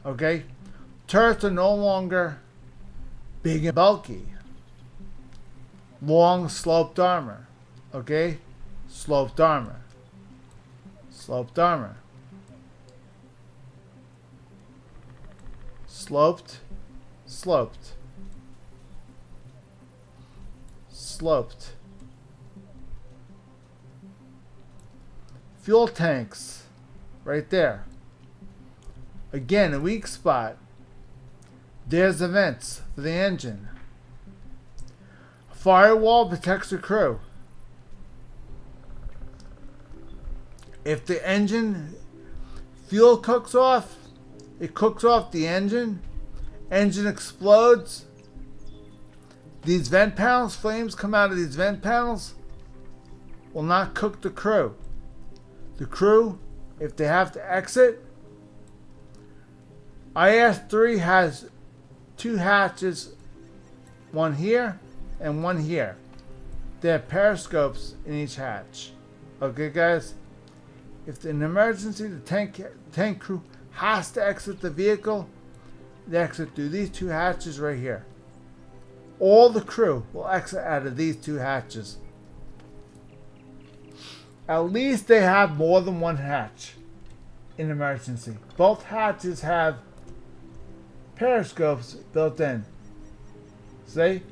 Okay? Turrets are no longer big and bulky. Long sloped armor. Okay? Sloped armor. Sloped armor. Sloped. Sloped. Sloped. Fuel tanks. Right there. Again, a weak spot. There's the vents for the engine. A firewall protects the crew. If the engine fuel cooks off, it cooks off the engine. Engine explodes. These vent panels, flames come out of these vent panels, will not cook the crew. The crew, if they have to exit, IS-3 has 2 hatches one here, and one here. They have periscopes in each hatch. Okay, guys? If in an emergency, the tank crew has to exit the vehicle, they exit through these two hatches right here. All the crew will exit out of these two hatches. At least they have more than one hatch in emergency. Both hatches have periscopes built in. See?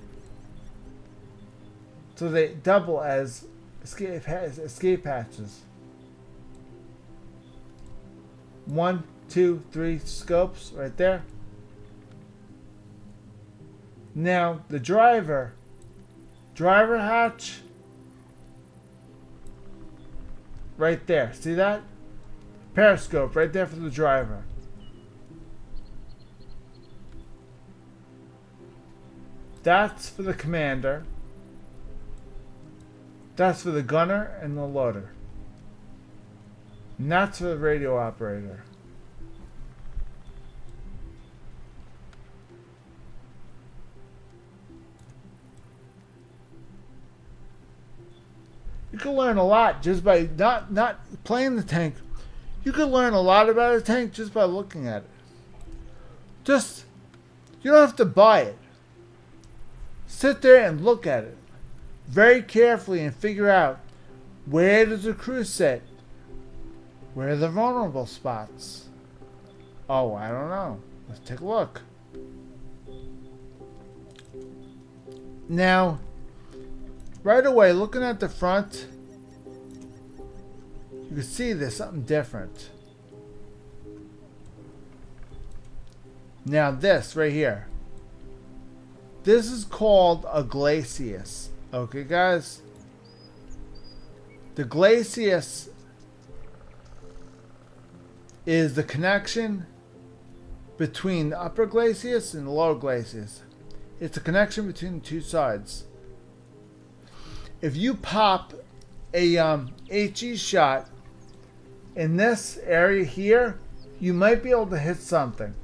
So they double as escape hatches. 1, 2, 3 scopes right there. Now the driver hatch right there. See that? Periscope right there for the driver. That's for the commander. That's for the gunner and the loader. And that's for the radio operator. You can learn a lot just by not playing the tank. You can learn a lot about a tank just by looking at it. You don't have to buy it. Sit there and look at it very carefully and figure out, where does the crew sit? Where are the vulnerable spots? Oh, I don't know. Let's take a look. Now, right away, looking at the front, you can see there's something different. Now this right here. This is called a glacis. Okay, guys? The glacis is the connection between the upper glacis and the lower glacis. It's a connection between the two sides. If you pop a HE shot in this area here, you might be able to hit something.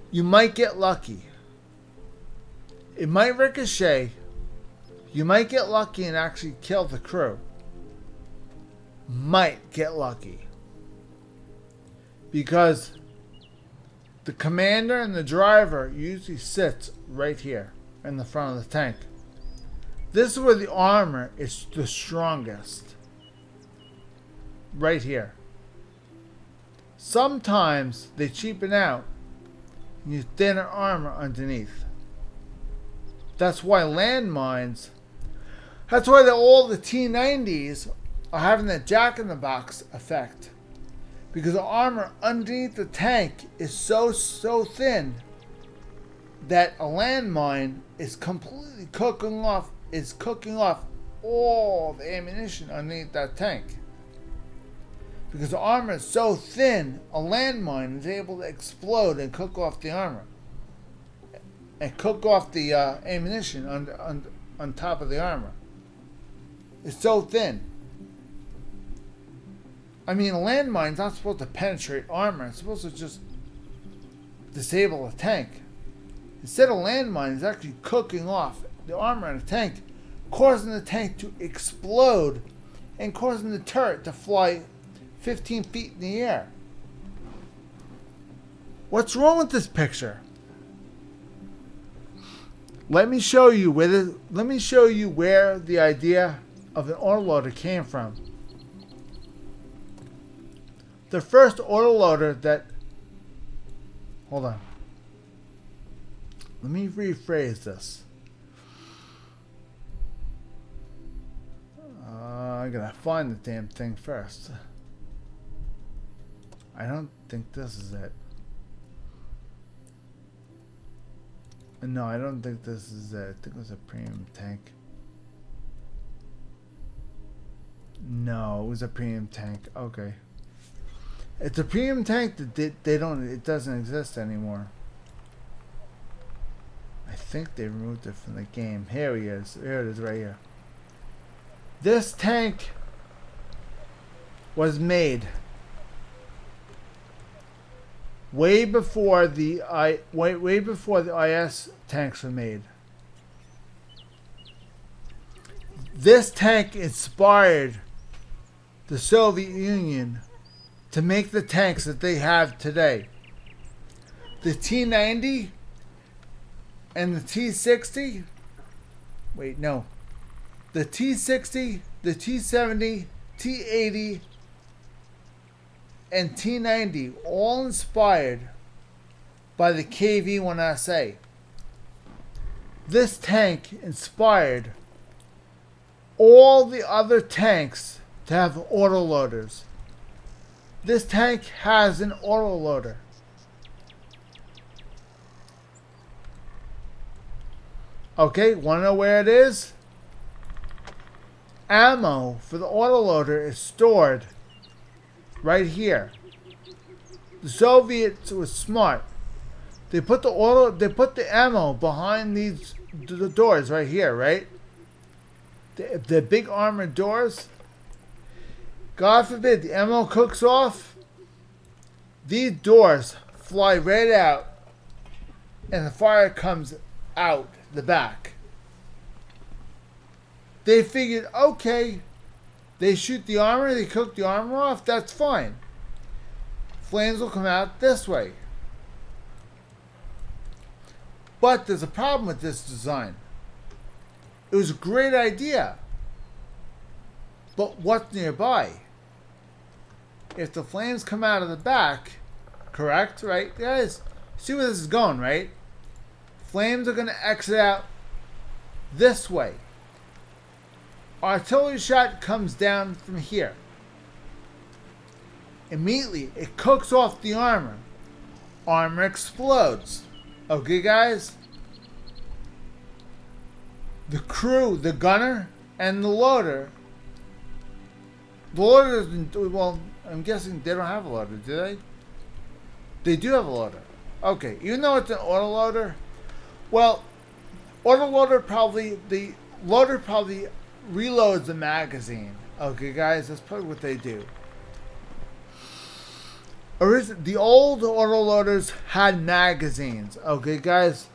You might get lucky. It might ricochet. You might get lucky and actually kill the crew. Might get lucky. Because the commander and the driver usually sits right here in the front of the tank. This is where the armor is the strongest. Right here. Sometimes they cheapen out and use thinner armor underneath. That's why landmines, that's why all the T-90s are having that jack-in-the-box effect. Because the armor underneath the tank is so thin that a landmine is completely cooking off all the ammunition underneath that tank. Because the armor is so thin, a landmine is able to explode and cook off the armor. And cook off the ammunition on top of the armor. It's so thin. I mean, a landmine's not supposed to penetrate armor. It's supposed to just disable a tank. Instead, a landmine is actually cooking off the armor in a tank, causing the tank to explode and causing the turret to fly 15 feet in the air. What's wrong with this picture? Let me show you where the idea of an autoloader came from. The first autoloader that... Hold on. Let me rephrase this. I gotta find the damn thing first. I don't think this is it. No, I don't think this is it. I think it was a premium tank. No, it was a premium tank. Okay. It's a premium tank that it doesn't exist anymore. I think they removed it from the game. Here he is. Here it is right here. This tank was made way before the way before the IS tanks were made. This tank inspired the Soviet Union to make the tanks that they have today. The T-90 and the T-60. Wait, no. The T-60, the T-70, T-80, and T-90, all inspired by the KV-1SA. This tank inspired all the other tanks to have autoloaders. This tank has an autoloader. Okay, want to know where it is? Ammo for the autoloader is stored right here. The Soviets were smart. They put the ammo behind the doors right here, right? The big armored doors. God forbid the ammo cooks off. These doors fly right out, and the fire comes out the back. They figured, okay, they shoot the armor, they cook the armor off, that's fine. Flames will come out this way. But there's a problem with this design. It was a great idea. But what's nearby? If the flames come out of the back, correct, right? Guys, see where this is going, right? Flames are going to exit out this way. Artillery shot comes down from here. Immediately, it cooks off the armor. Armor explodes. Okay, guys? The crew, the gunner, and the loader. The loader doesn't, well, I'm guessing they don't have a loader, do they? They do have a loader. Okay, even though it's an autoloader, well, autoloader probably, the loader probably reloads the magazine. Okay, guys, that's probably what they do. The old autoloaders had magazines. Okay, guys,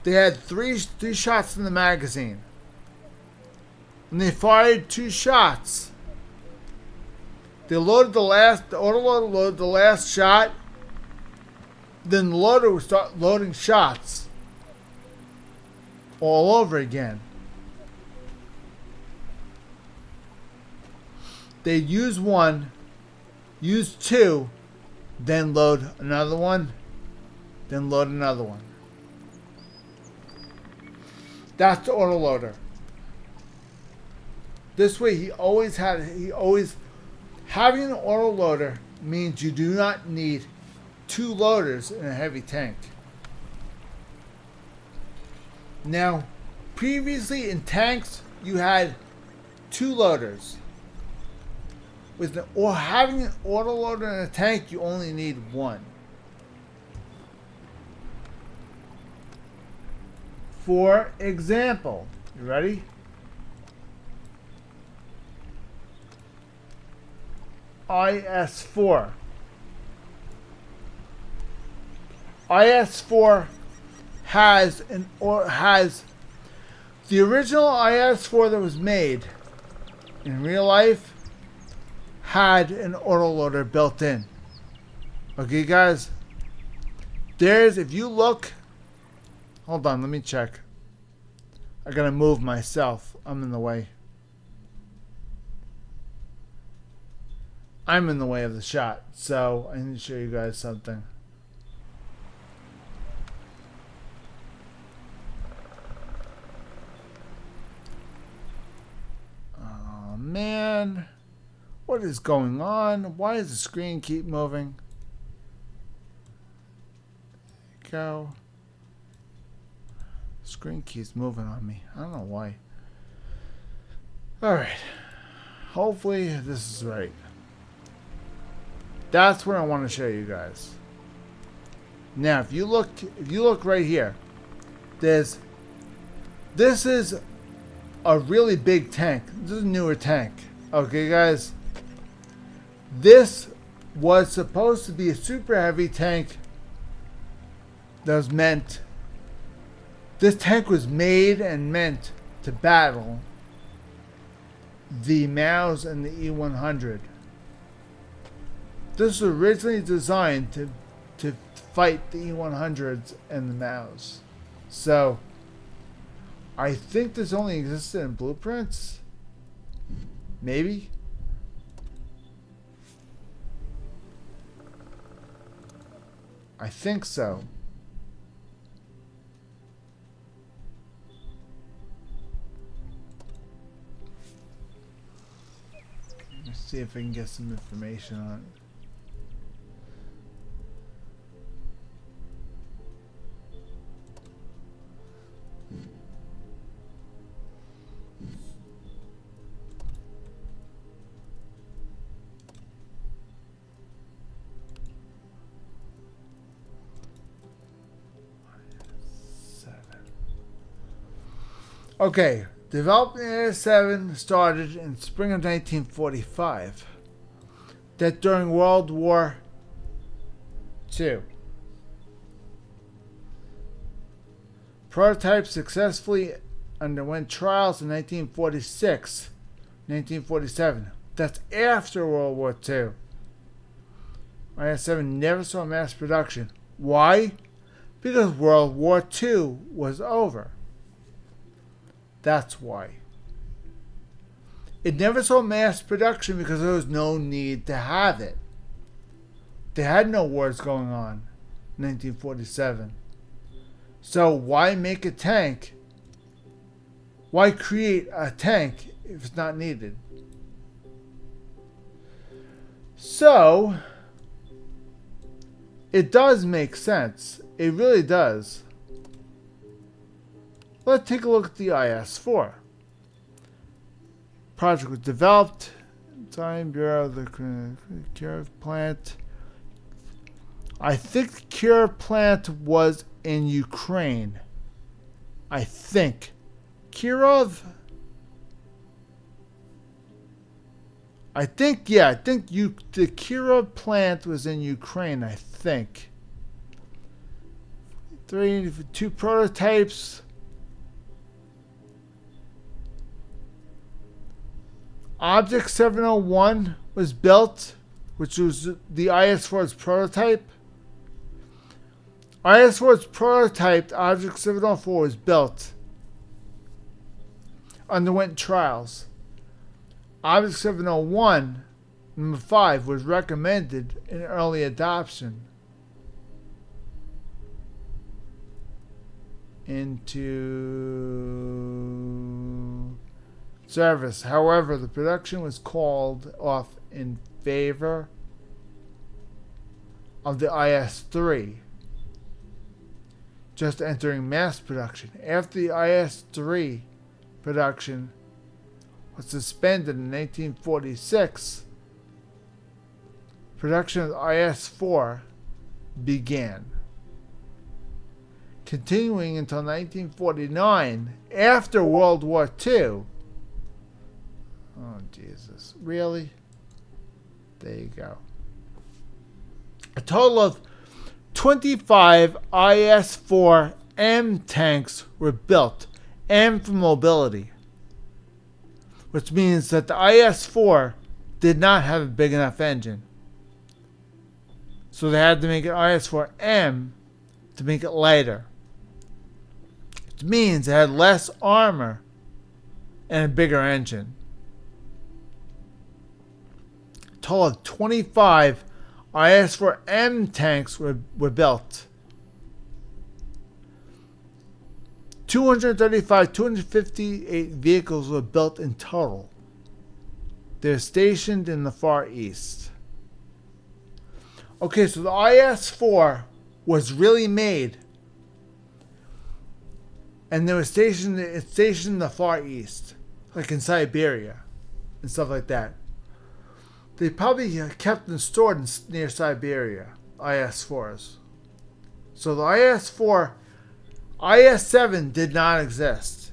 they had three shots in the magazine. And they fired 2 shots. They loaded the autoloader loaded the last shot. Then the loader would start loading shots all over again. They'd use 1, use 2, then load another one, then load another one. That's the autoloader. This way having an autoloader means you do not need 2 loaders in a heavy tank. Now, previously in tanks, you had 2 loaders. Or having an autoloader in a tank, you only need 1. For example, you ready? IS-4. IS-4 has the original IS-4 that was made in real life had an autoloader built in. Okay, guys. If you look, hold on, let me check. I gotta move myself. I'm in the way. I'm in the way of the shot, so I need to show you guys something. Oh man, what is going on? Why does the screen keep moving? There you go. Screen keeps moving on me. I don't know why. Alright. Hopefully this is right. That's where I want to show you guys. Now, if you look right here, this is a really big tank. This is a newer tank. Okay, guys. This was supposed to be a super heavy tank that was meant. This tank was made and meant to battle the Maus and the E-100. This was originally designed to fight the E-100s and the Maus. So, I think this only existed in blueprints. Maybe. I think so. Let's see if I can get some information on it. Okay, development of IS-7 started in spring of 1945. That during World War II. Prototype successfully underwent trials in 1946, 1947. That's after World War II. IS-7 never saw mass production. Why? Because World War II was over. That's why. It never saw mass production because there was no need to have it. They had no wars going on in 1947. So why make a tank? Why create a tank if it's not needed? So, it does make sense. It really does. Let's take a look at the IS-4. Project was developed. Time Bureau of the Kiev plant. I think the Kiev plant was in Ukraine. I think. Kirov? I think the Kirov plant was in Ukraine, I think. 2 prototypes. Object 701 was built, which was the IS-4's prototype. IS-4's prototype, Object 704, was built. Underwent trials. Object 701, number 5, was recommended in early adoption into service. However, the production was called off in favor of the IS-3, just entering mass production. After the IS-3 production was suspended in 1946, production of the IS-4 began, continuing until 1949, after World War II. Oh, Jesus. Really? There you go. A total of 25 IS-4M tanks were built, M for mobility, which means that the IS-4 did not have a big enough engine. So they had to make an IS-4M to make it lighter. Which means it had less armor and a bigger engine. A total of 25 IS-4M tanks were built. 258 vehicles were built in total. They're stationed in the Far East. Okay, so the IS-4 was really made, and they were stationed in the Far East, like in Siberia and stuff like that. They probably kept them stored near Siberia, IS-4s. So the IS-7 did not exist.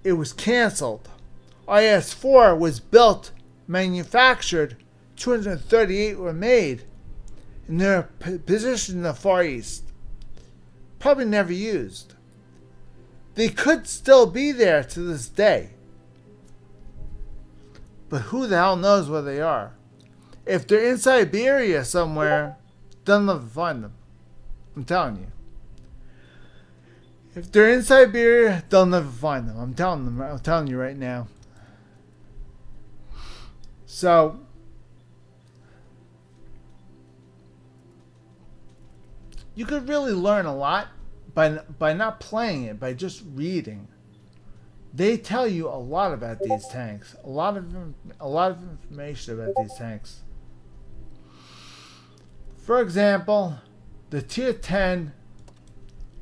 It was canceled. IS-4 was built, manufactured 238 were made, and they're positioned in the Far East. Probably never used. They could still be there to this day. But who the hell knows where they are? If they're in Siberia somewhere, they'll never find them. I'm telling you. If they're in Siberia, they'll never find them. I'm telling you right now. So, you could really learn a lot by not playing it, by just reading. They tell you a lot about these tanks, a lot of information about these tanks. For example, the Tier 10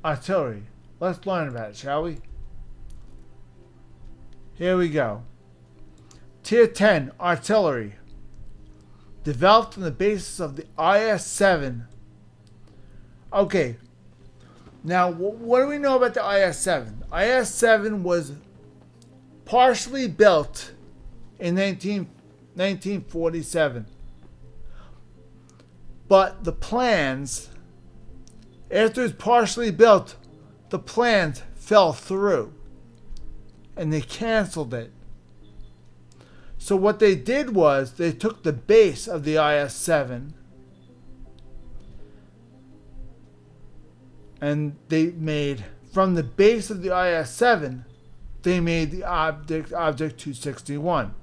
artillery. Let's learn about it, shall we? Here we go. Tier 10 artillery, developed on the basis of the IS-7. Okay, now what do we know about the IS-7? IS-7 was partially built in 1947. But the plans, after it was partially built, the plans fell through. And they canceled it. So what they did was, they took the base of the IS-7 and they made, from the base of the IS-7, they made the Object 261.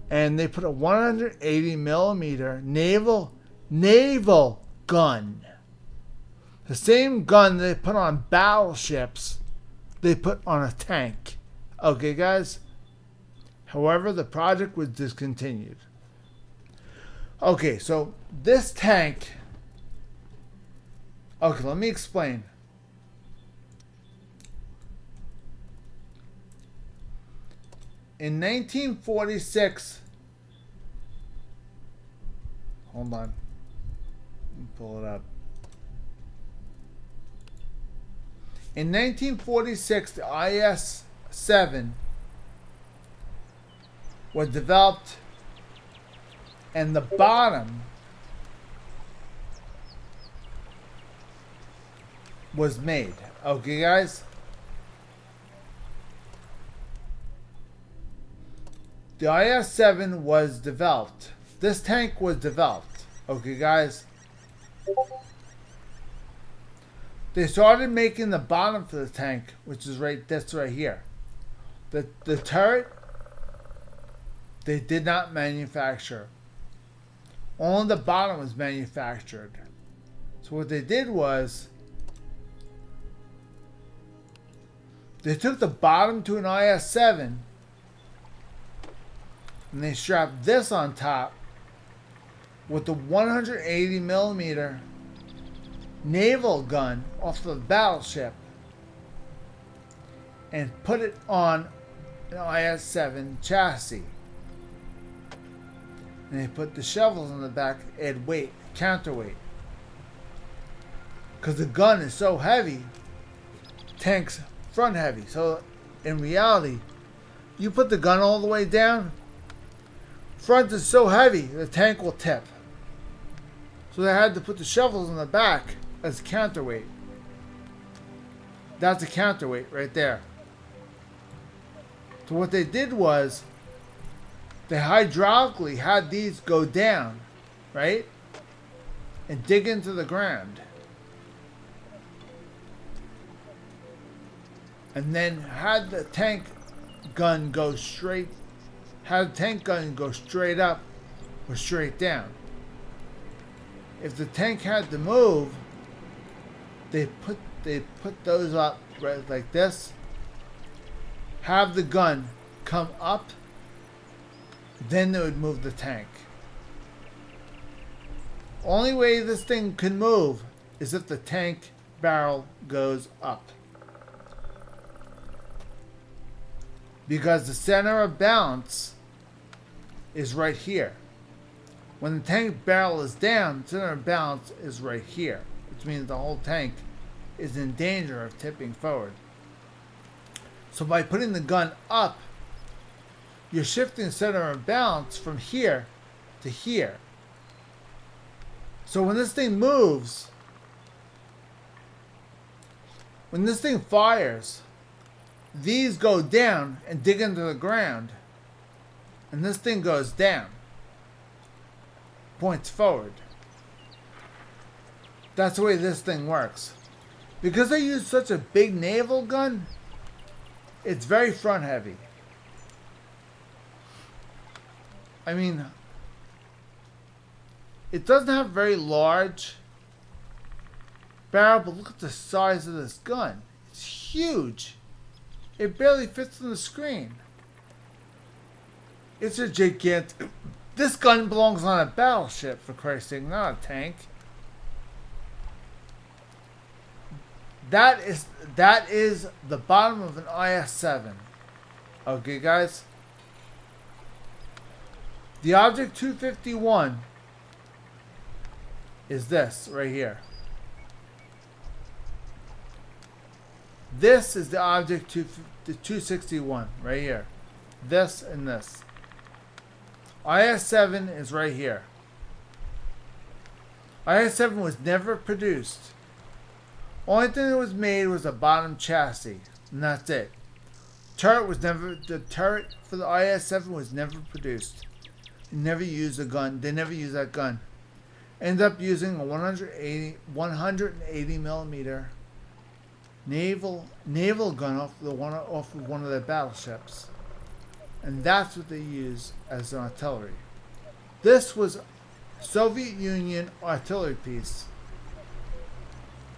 And they put a 180 millimeter naval gun. The same gun they put on battleships, they put on a tank. Okay, guys? However, the project was discontinued. Okay, so this tank... Okay, let me explain. In 1946... Hold on. Let me pull it up. In 1946, the IS-7 was developed, and the bottom was made. Okay, guys? The IS-7 was developed. This tank was developed. Okay, guys? They started making the bottom for the tank, which is that's right here. The turret, they did not manufacture. Only the bottom was manufactured. So what they did was, they took the bottom to an IS-7 and they strapped this on top with the 180 millimeter naval gun off the battleship and put it on an IS-7 chassis. And they put the shovels on the back, add weight, counterweight. Because the gun is so heavy, tank's front heavy. So in reality, you put the gun all the way down, front is so heavy, the tank will tip. So they had to put the shovels on the back as counterweight. That's a counterweight right there. So what they did was, they hydraulically had these go down, right? And dig into the ground. And then had the tank gun go straight, had the tank gun go straight up or straight down. If the tank had to move, they put those up right like this. Have the gun come up, then they would move the tank. Only way this thing can move is if the tank barrel goes up. Because the center of balance is right here. When the tank barrel is down, the center of balance is right here, which means the whole tank is in danger of tipping forward. So by putting the gun up, you're shifting center of balance from here to here. So when this thing moves, when this thing fires, these go down and dig into the ground. And this thing goes down. Points forward. That's the way this thing works. Because they use such a big naval gun, it's very front heavy. I mean, it doesn't have a very large barrel, but look at the size of this gun. It's huge. It barely fits on the screen. It's a gigantic... This gun belongs on a battleship, for Christ's sake, not a tank. That is the bottom of an IS-7. Okay, guys? The Object 251 is this right here. This is the Object 261 right here. This and this. IS-7 is right here. IS-7 was never produced. Only thing that was made was a bottom chassis, and that's it. The turret for the IS-7 was never produced. Never used a gun. They never used that gun. Ended up using a 180 millimeter naval gun off of one of their battleships, and that's what they use as an artillery. This was Soviet Union artillery piece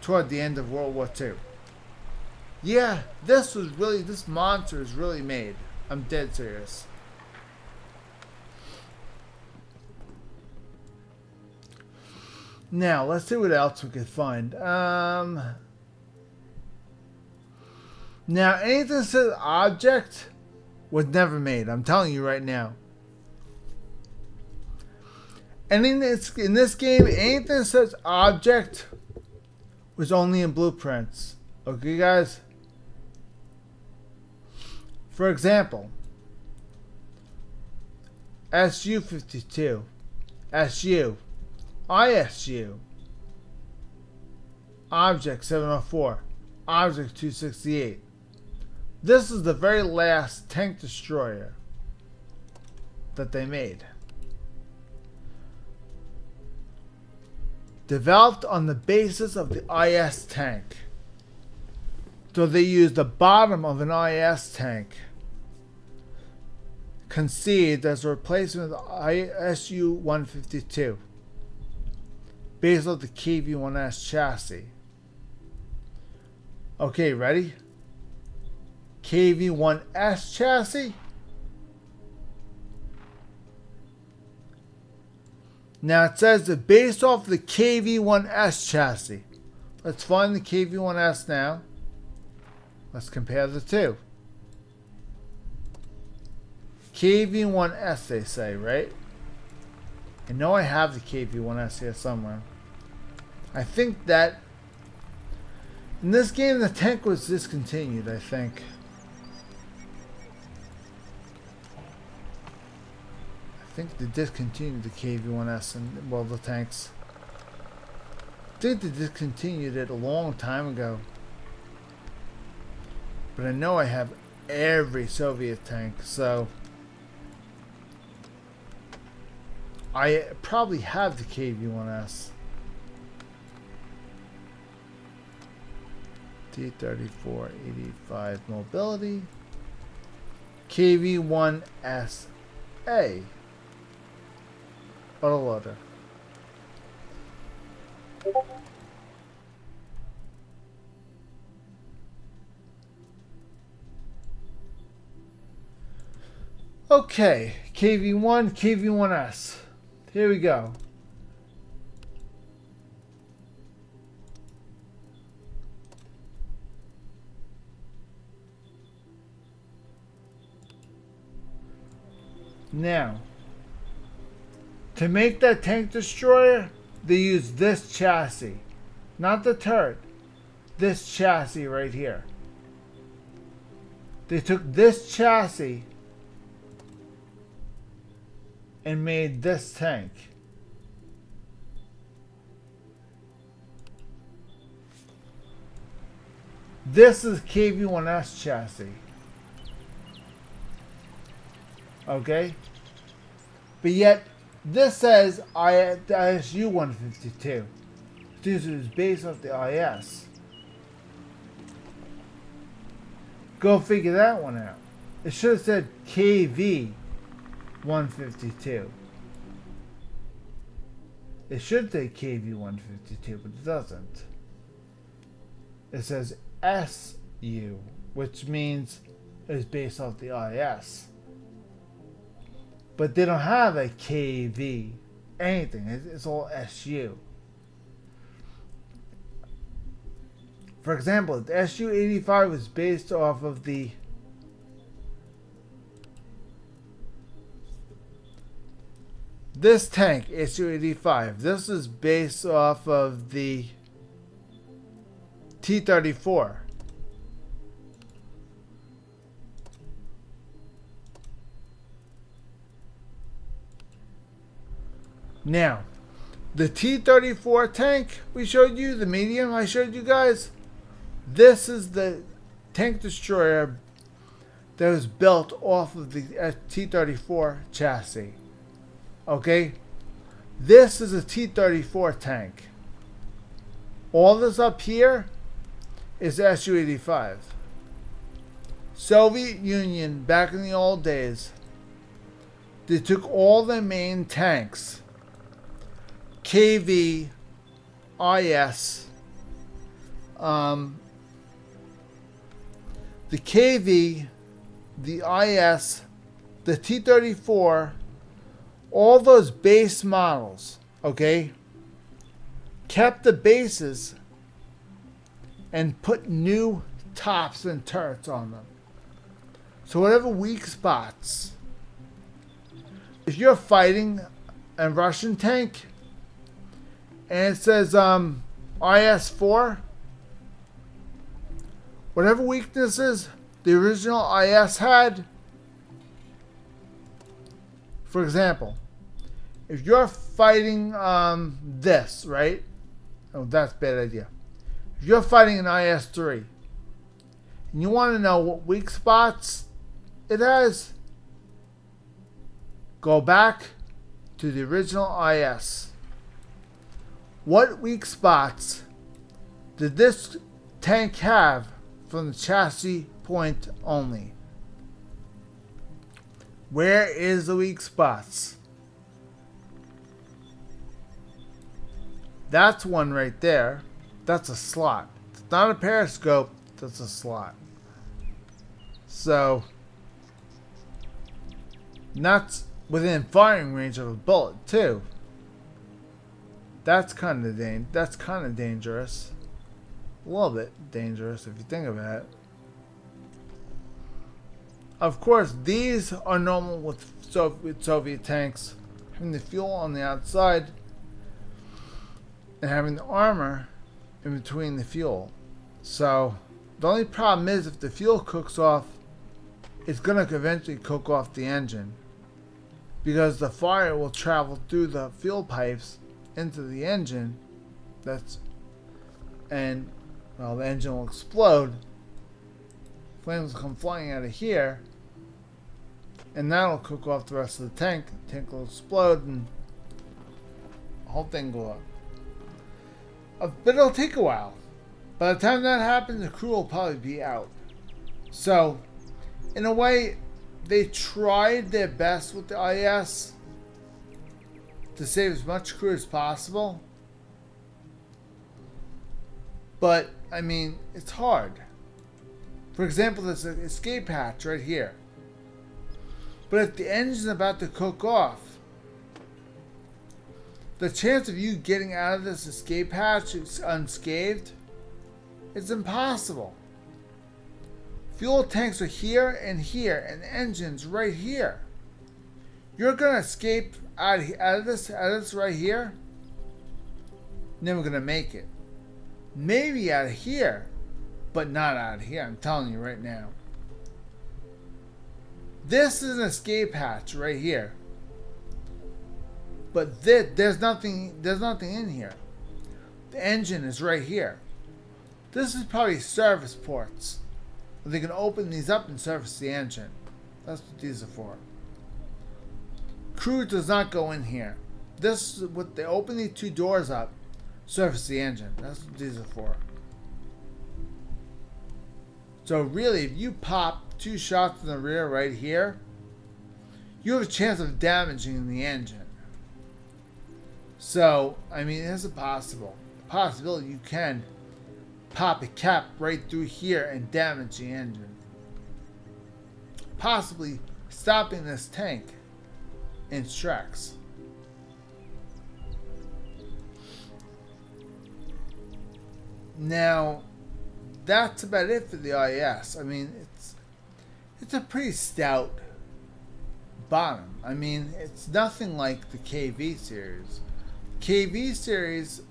toward the end of World War II. Yeah, this monster is really made. I'm dead serious. Now, let's see what else we can find. Now, anything that says object was never made. I'm telling you right now. Anything that's in this game, anything that says object was only in blueprints. Okay, guys? For example, SU-52, SU, ISU, Object 704, Object 268. This is the very last tank destroyer that they made. Developed on the basis of the IS tank. So they used the bottom of an IS tank conceived as a replacement of the ISU-152 based on the KV-1S chassis. Okay, ready? KV-1S chassis. Now it says that based off the KV-1S chassis. Let's find the KV-1S now. Let's compare the two. KV-1S they say, right? I know I have the KV-1S here somewhere. I think that in this game the tank was discontinued, I think. I think they discontinued the KV-1S and, well, the tanks. I think they discontinued it a long time ago. But I know I have every Soviet tank, so I probably have the KV-1S. T-34, 85 mobility. KV-1SA. Autoloader. Okay, KV-1, KV-1S. Here we go. Now, to make that tank destroyer, they use this chassis. Not the turret. This chassis right here. They took this chassis and made this tank. This is KV-1S chassis. Okay? But yet, this says ISU 152. This is based off the IS. Go figure that one out. It should have said KV 152. It should say KV 152, but it doesn't. It says SU, which means it's based off the IS. But they don't have a KV, anything. It's all SU. For example, the SU-85 was based off of the this tank, SU-85. This is based off of the T-34. Now, the T-34 tank we showed you, the medium I showed you guys, this is the tank destroyer that was built off of the T-34 chassis. Okay? This is a T-34 tank. All this up here is SU-85. Soviet Union, back in the old days, they took all the main tanks, KV, IS, the KV, the IS, the T-34, all those base models, okay, kept the bases and put new tops and turrets on them. So whatever weak spots, if you're fighting a Russian tank and it says IS-4, whatever weaknesses the original IS had, for example, if you're fighting this, right? Oh, that's a bad idea. If you're fighting an IS-3 and you want to know what weak spots it has, go back to the original IS. What weak spots did this tank have from the chassis point only? Where is the weak spots? That's one right there. That's a slot. It's not a periscope, that's a slot. So, that's within firing range of a bullet too. That's kind of dangerous. A little bit dangerous if you think about it. Of course, these are normal with Soviet tanks, having the fuel on the outside and having the armor in between the fuel. So the only problem is if the fuel cooks off, it's going to eventually cook off the engine, because the fire will travel through the fuel pipes into the engine. And the engine will explode. Flames will come flying out of here, and that'll cook off the rest of the tank. The tank will explode and the whole thing go up. But it'll take a while. By the time that happens, the crew will probably be out. So, in a way, they tried their best with the IS to save as much crew as possible. But, I mean, it's hard. For example, there's an escape hatch right here. But if the engine's about to cook off, the chance of you getting out of this escape hatch unscathed is impossible. Fuel tanks are here, and the engine's right here. You're gonna escape out of this right here. Never gonna make it. Maybe out of here, but not out of here. I'm telling you right now. This is an escape hatch right here. But there's nothing in here. The engine is right here. This is probably service ports. They can open these up and service the engine. That's what these are for. Crew does not go in here. This is what they open these two doors up, service the engine. That's what these are for. So really, if you pop 2 shots in the rear right here, you have a chance of damaging the engine. So, I mean, there's a possibility you can pop a cap right through here and damage the engine, possibly stopping this tank in its tracks. Now, that's about it for the IS. I mean, it's a pretty stout bottom. I mean, it's nothing like the KV series. KV series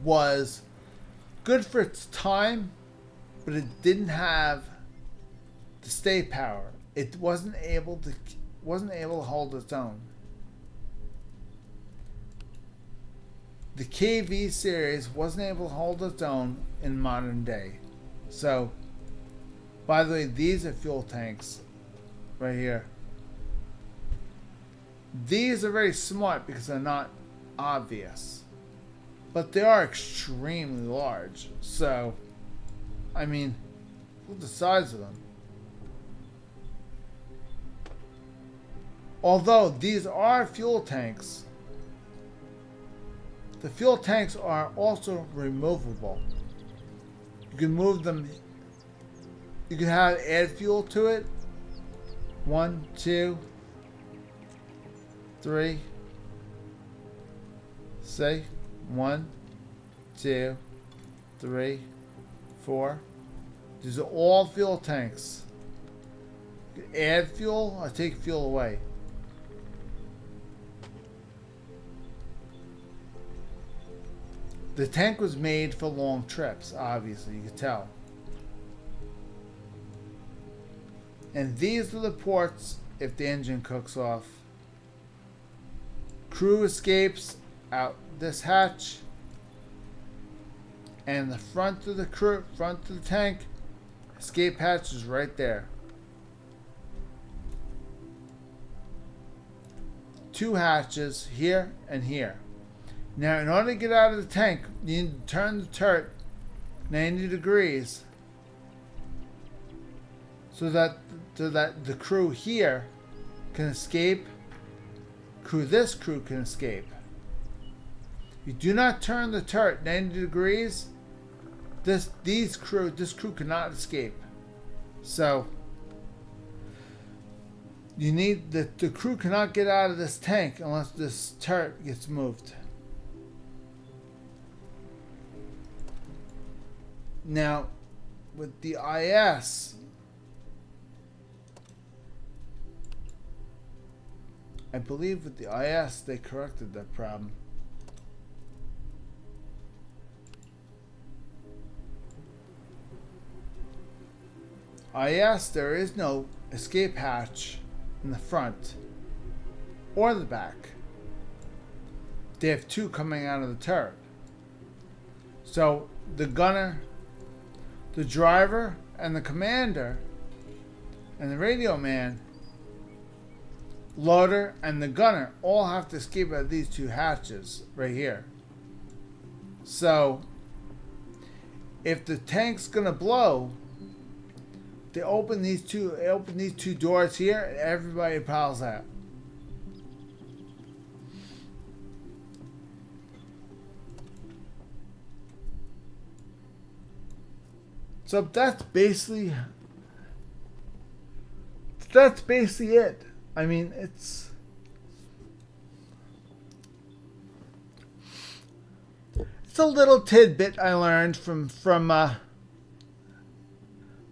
was good for its time, but it didn't have the stay power. It wasn't able to hold its own. The KV series wasn't able to hold its own in modern day. So, by the way, these are fuel tanks right here. These are very smart because they're not obvious, but they are extremely large. So, I mean, look at the size of them. Although these are fuel tanks, the fuel tanks are also removable. You can move them. You can add fuel to it. 1, 2, 3. Say 1, 2, 3, 4. These are all fuel tanks. You can add fuel or take fuel away. The tank was made for long trips, obviously, you can tell. And these are the ports if the engine cooks off. Crew escapes out this hatch. And the front of the tank, escape hatch is right there. 2 hatches here and here. Now, in order to get out of the tank, you need to turn the turret 90 degrees so that the crew here can escape. This crew can escape. You do not turn the turret 90 degrees, this crew cannot escape. So you need the crew cannot get out of this tank unless this turret gets moved. Now, with the IS, I believe with the IS they corrected that problem. IS, there is no escape hatch in the front or the back. They have 2 coming out of the turret. So the gunner, the driver, and the commander, and the radio man, loader, and the gunner all have to escape out of these 2 hatches right here. So, if the tank's gonna blow, they open these two doors here, and everybody piles out. So that's basically it. I mean, it's a little tidbit I learned from my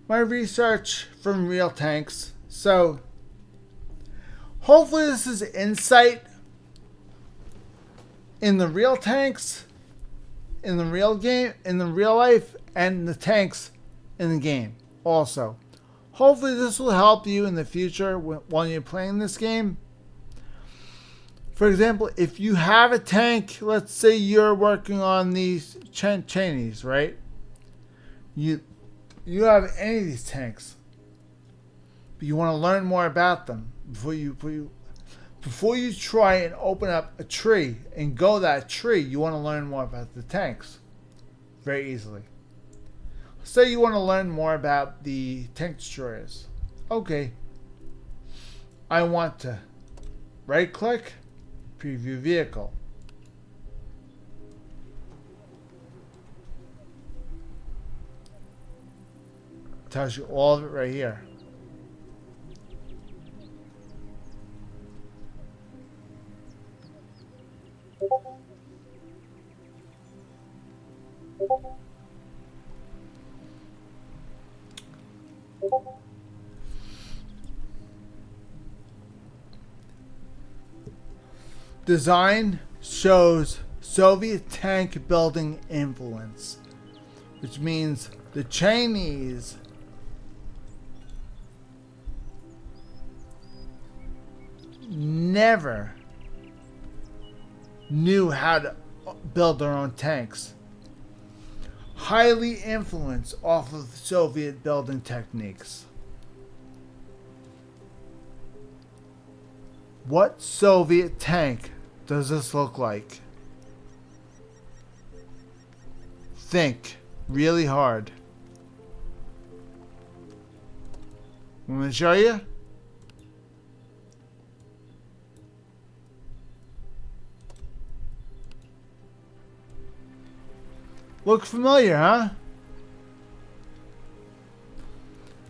research from Real Tanks. So hopefully this is insight in the real tanks, in the real game, in the real life, and the tanks in the game also. Hopefully this will help you in the future while you're playing this game. For For example, if you have a tank, let's say you're working on these Cheney's, right? You have any of these tanks, but you want to learn more about them before you try and open up a tree and go that tree. You want to learn more about the tanks very easily. Say you want to learn more about the tank destroyers. Okay, I want to right click, preview vehicle. Tells you all of it right here. Design shows Soviet tank building influence, which means the Chinese never knew how to build their own tanks. Highly influenced off of Soviet building techniques. What Soviet tank does this look like? Think really hard. I'm going to show you. Look familiar, huh?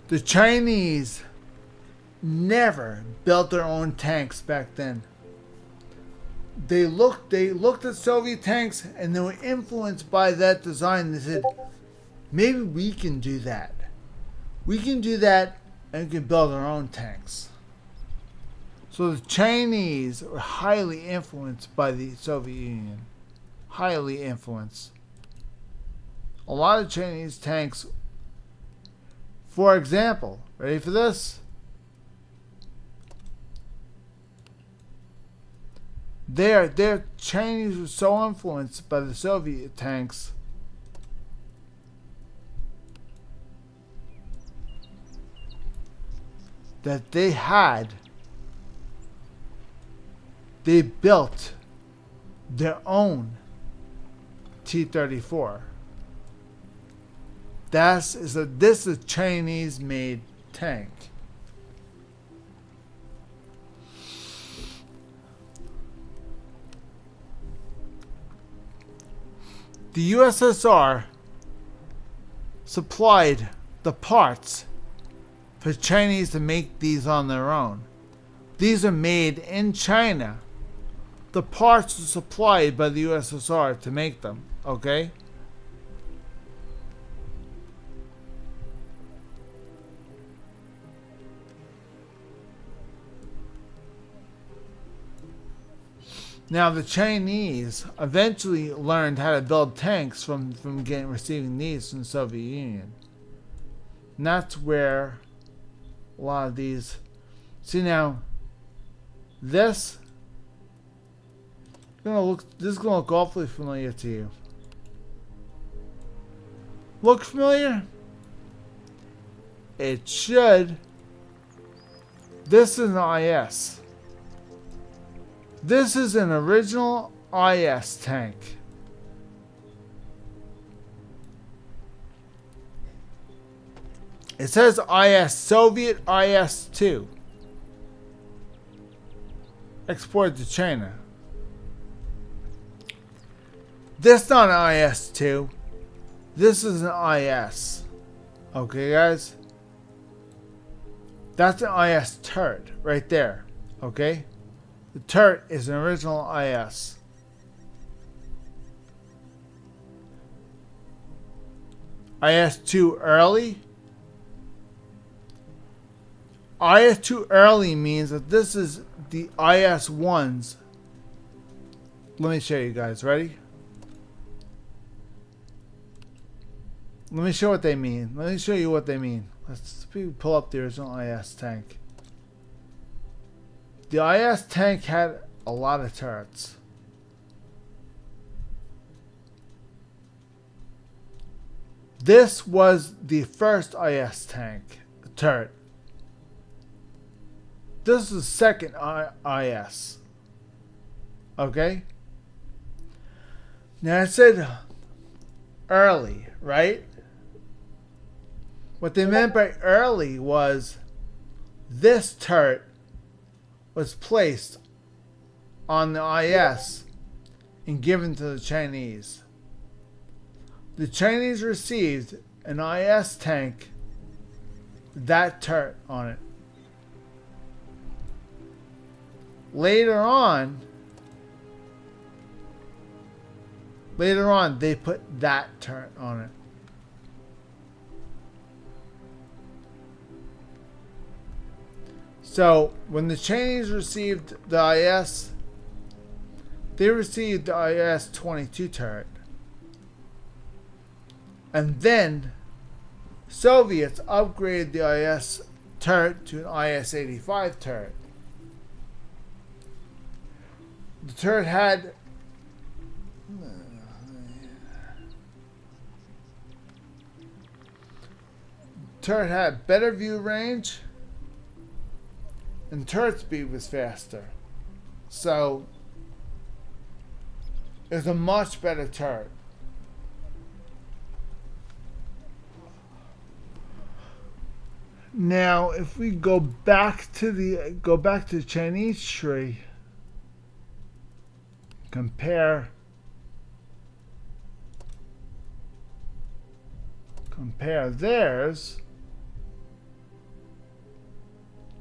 The Chinese never built their own tanks back then. They looked at Soviet tanks and they were influenced by that design. They said, maybe we can do that. We can do that and we can build our own tanks. So the Chinese were highly influenced by the Soviet Union. Highly influenced. A lot of Chinese tanks, for example, ready for this? Their Chinese were so influenced by the Soviet tanks that they built their own T-34. This is a Chinese-made tank. The USSR supplied the parts for Chinese to make these on their own. These are made in China. The parts are supplied by the USSR to make them, okay? Now the Chinese eventually learned how to build tanks from receiving these from the Soviet Union. And that's where a lot of these. See now, this is gonna look awfully familiar to you. Look familiar? It should. This is an IS. This is an original IS tank. It says IS, Soviet IS-2. Exported to China. This is not an IS-2. This is an IS. Okay, guys? That's an IS turret right there. Okay? The turret is an original IS. IS-2 early. IS-2 early means that this is the IS-1s. Let me show you guys. Ready? Let me show what they mean. Let me show you what they mean. Let's pull up the original IS tank. The IS tank had a lot of turrets. This was the first IS tank turret. This is the second IS. Okay? Now I said early, right? What they meant by early was this turret was placed on the IS and given to the Chinese. The Chinese received an IS tank, that turret on it. Later on, they put that turret on it. So, when the Chinese received the IS, they received the IS-22 turret. And then, Soviets upgraded the IS turret to an IS-85 turret. The turret had better view range, and turret speed was faster. So it was a much better turret. Now, if we go back to the Chinese tree, compare theirs.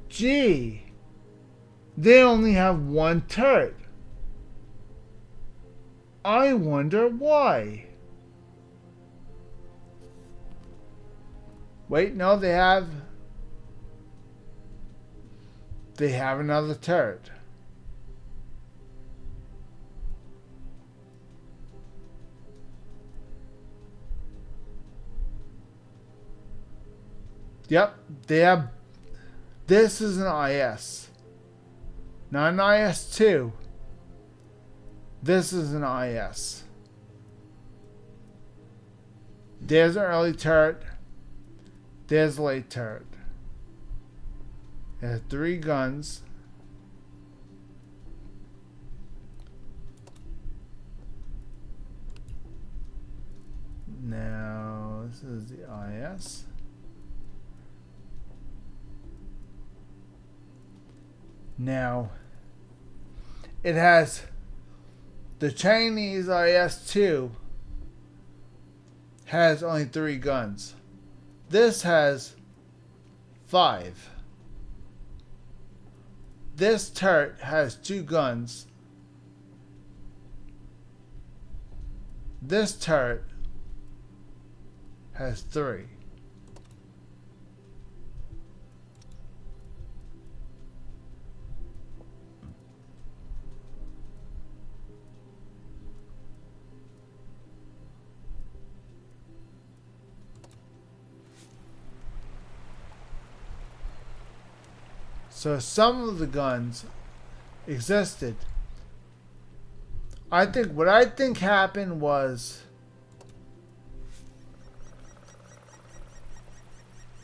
Gee, they only have one turret. I wonder why. Wait, no, they have another turret. Yep, they have. This is an IS, not an IS-2. This is an IS. There's an early turret. There's a late turret. It has 3 guns. Now, this is the IS. Now, it has the Chinese IS-2 has only 3 guns. This has 5. This turret has 2 guns. This turret has 3. So some of the guns existed. What I think happened was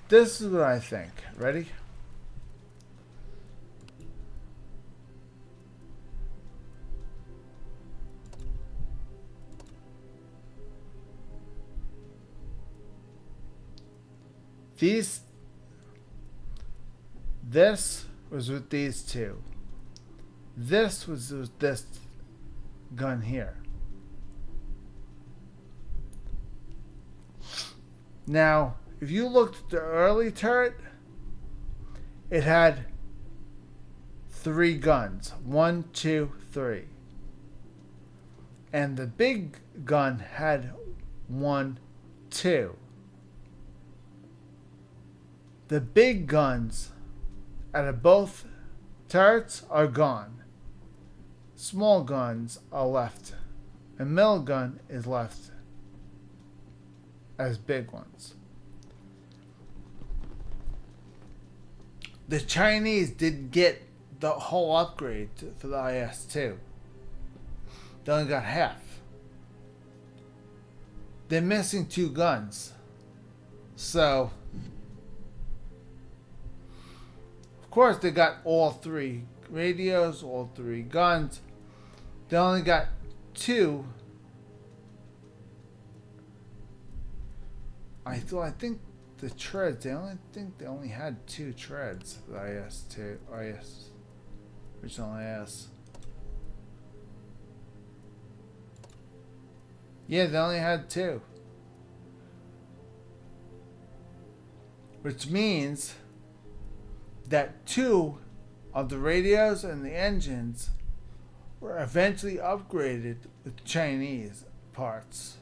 this is what I think. Ready? This was with these 2. This was with this gun here. Now, if you looked at the early turret, it had 3 guns. 1, 2, 3. And the big gun had 1, 2. The big guns out of both turrets are gone. Small guns are left. A middle gun is left as big ones. The Chinese didn't get the whole upgrade for the IS-2. They only got half. They're missing 2 guns. So, of course, they got all 3 radios, all 3 guns. They only got 2. I think the treads. I think they only had 2 treads. The original IS. Yeah, they only had 2. Which means that 2 of the radios and the engines were eventually upgraded with Chinese parts.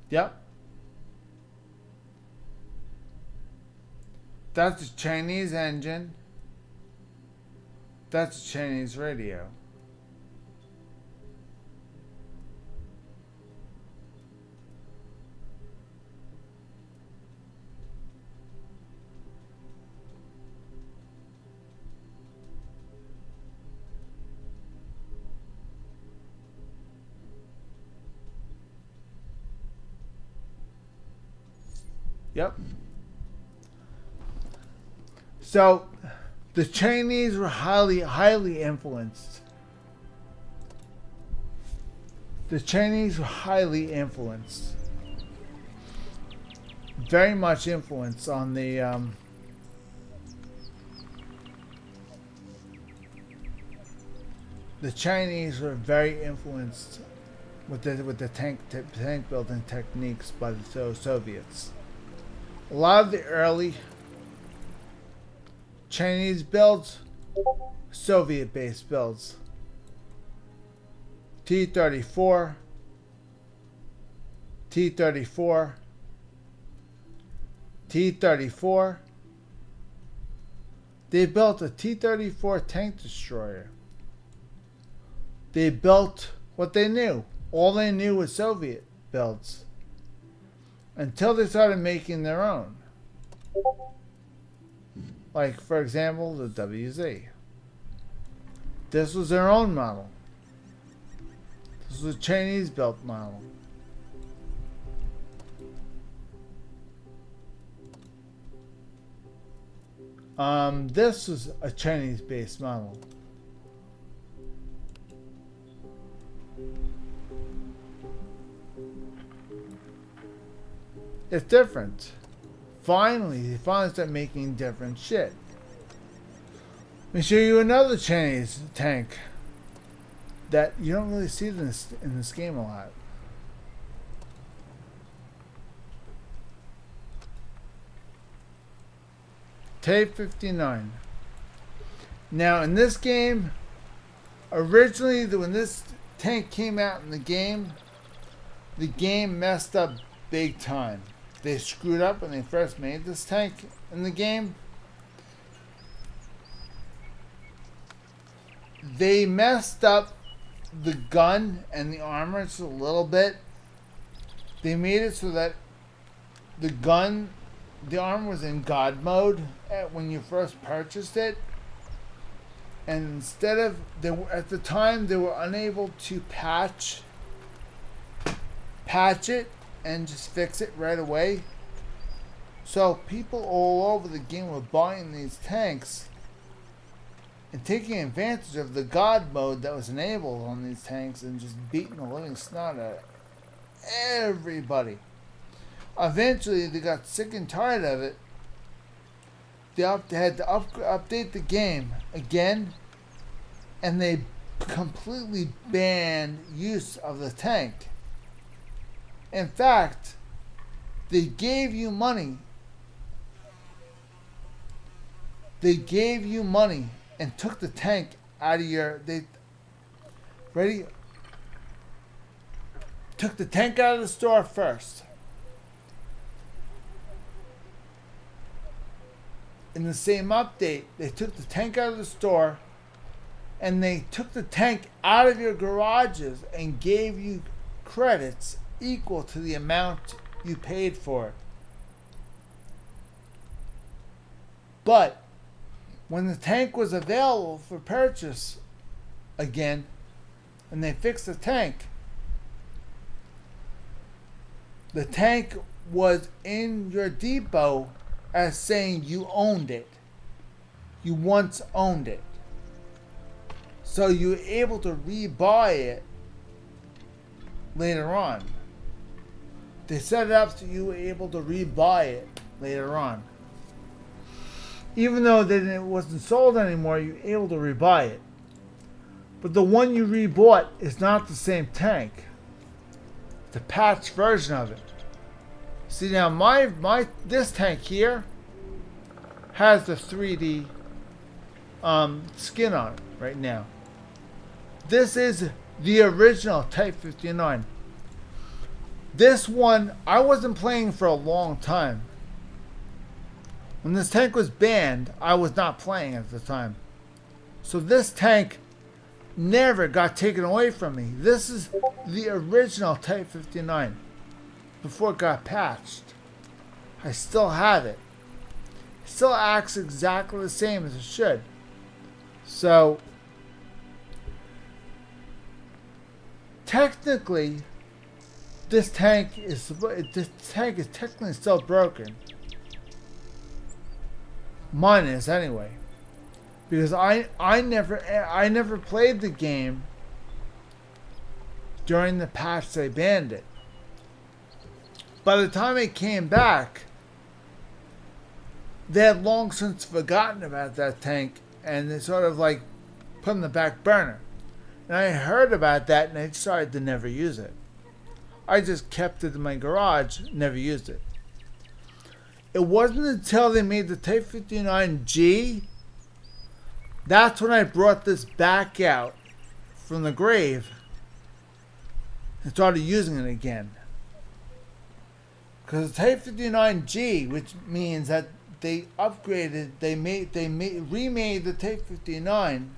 Yep. That's a Chinese engine. That's a Chinese radio. Yep. So, the Chinese were highly influenced. The Chinese were highly influenced. Very much influence on the Chinese were very influenced with the tank building techniques by the Soviets. A lot of the early Chinese builds, Soviet-based builds. T-34, T-34, T-34. They built a T-34 tank destroyer. They built what they knew. All they knew was Soviet builds. Until they started making their own. Like, for example, the WZ. This was their own model. This was a Chinese-built model. This was a Chinese-based model. It's different. Finally, they finally start making different shit. Let me show you another Chinese tank that you don't really see in this game a lot. T-59. Now, in this game, originally, when this tank came out in the game messed up big time. They screwed up when they first made this tank in the game. They messed up the gun and the armor just a little bit. They made it so that the armor was in God mode when you first purchased it. And instead of, at the time, they were unable to patch it and just fix it right away. So people all over the game were buying these tanks and taking advantage of the God mode that was enabled on these tanks and just beating the living snot out of everybody. Eventually they got sick and tired of it. They had to update the game again, and they completely banned use of the tank. In fact, they gave you money. They gave you money and took the tank out of your... Took the tank out of the store first. In the same update, they took the tank out of the store and they took the tank out of your garages and gave you credits equal to the amount you paid for it. But when the tank was available for purchase again, and they fixed the tank was in your depot as saying you owned it. You once owned it. So you were able to rebuy it later on. They set it up so you were able to rebuy it later on. Even though it wasn't sold anymore, you were able to rebuy it. But the one you rebought is not the same tank. It's a patched version of it. See now, this tank here has the 3D skin on it right now. This is the original Type 59. This one, I wasn't playing for a long time. When this tank was banned, I was not playing at the time. So this tank never got taken away from me. This is the original Type 59 before it got patched. I still have it. It still acts exactly the same as it should. So technically, this tank is technically still broken. Mine is anyway, because I never played the game during the patch they banned it. By the time it came back, they had long since forgotten about that tank, and they sort of like put it on the back burner. And I heard about that, and I decided to never use it. I just kept it in my garage, never used it. It wasn't until they made the Type 59G, that's when I brought this back out from the grave and started using it again. Because the Type 59G, which means that they upgraded, remade the Type 59,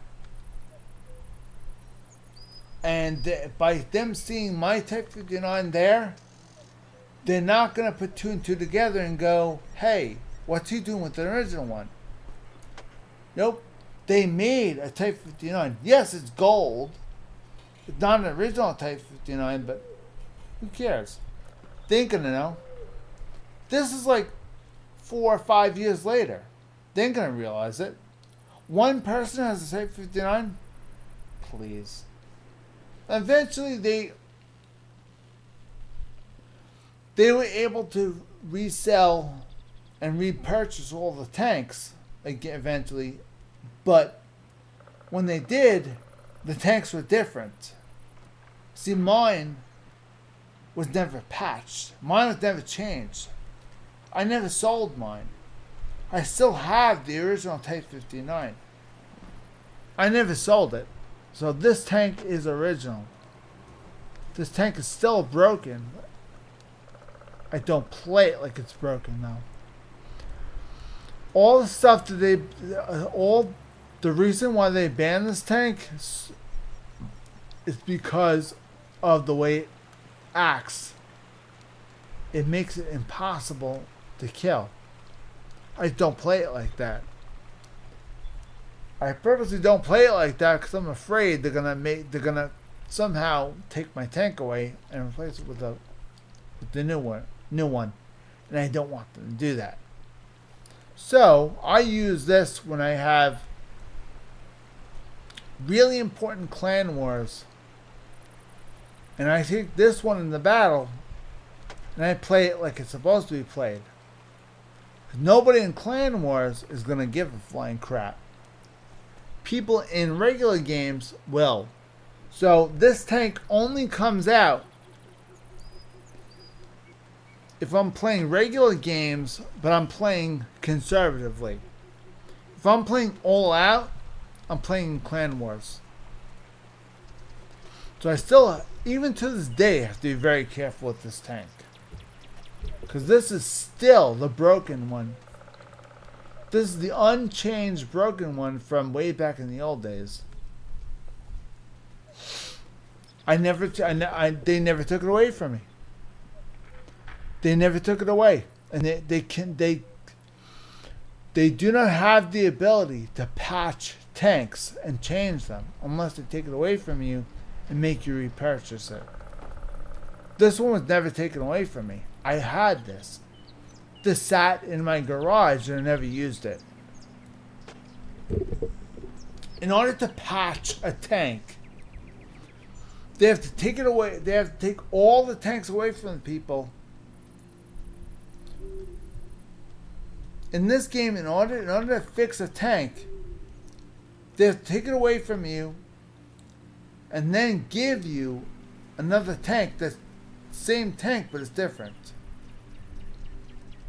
and by them seeing my Type 59 there, they're not going to put two and two together and go, hey, what's he doing with the original one? Nope. They made a Type 59. Yes, it's gold. It's not an original Type 59, but who cares? They ain't going to know. This is like 4 or 5 years later. They ain't going to realize it. One person has a Type 59? Please. Eventually, they were able to resell and repurchase all the tanks eventually, but when they did, the tanks were different. See, mine was never patched. Mine was never changed. I never sold mine. I still have the original Type 59. I never sold it. So this tank is original. This tank is still broken. I don't play it like it's broken though. All the stuff that the reason why they banned this tank is because of the way it acts. It makes it impossible to kill. I don't play it like that. I purposely don't play it like that because I'm afraid they're gonna somehow take my tank away and replace it with the new one, and I don't want them to do that. So I use this when I have really important clan wars, and I take this one in the battle, and I play it like it's supposed to be played. Nobody in clan wars is gonna give a flying crap. People in regular games will. So this tank only comes out if I'm playing regular games, but I'm playing conservatively. If I'm playing all out, I'm playing Clan Wars. So I still, even to this day, have to be very careful with this tank. Because this is still the broken one. This is the unchanged broken one from way back in the old days. they never took it away from me. They never took it away, and they do not have the ability to patch tanks and change them unless they take it away from you and make you repurchase it. This one was never taken away from me. I had this. This sat in my garage and I never used it. In order to patch a tank, they have to take it away. They have to take all the tanks away from the people. In this game, in order to fix a tank, they have to take it away from you and then give you another tank that's the same tank but it's different.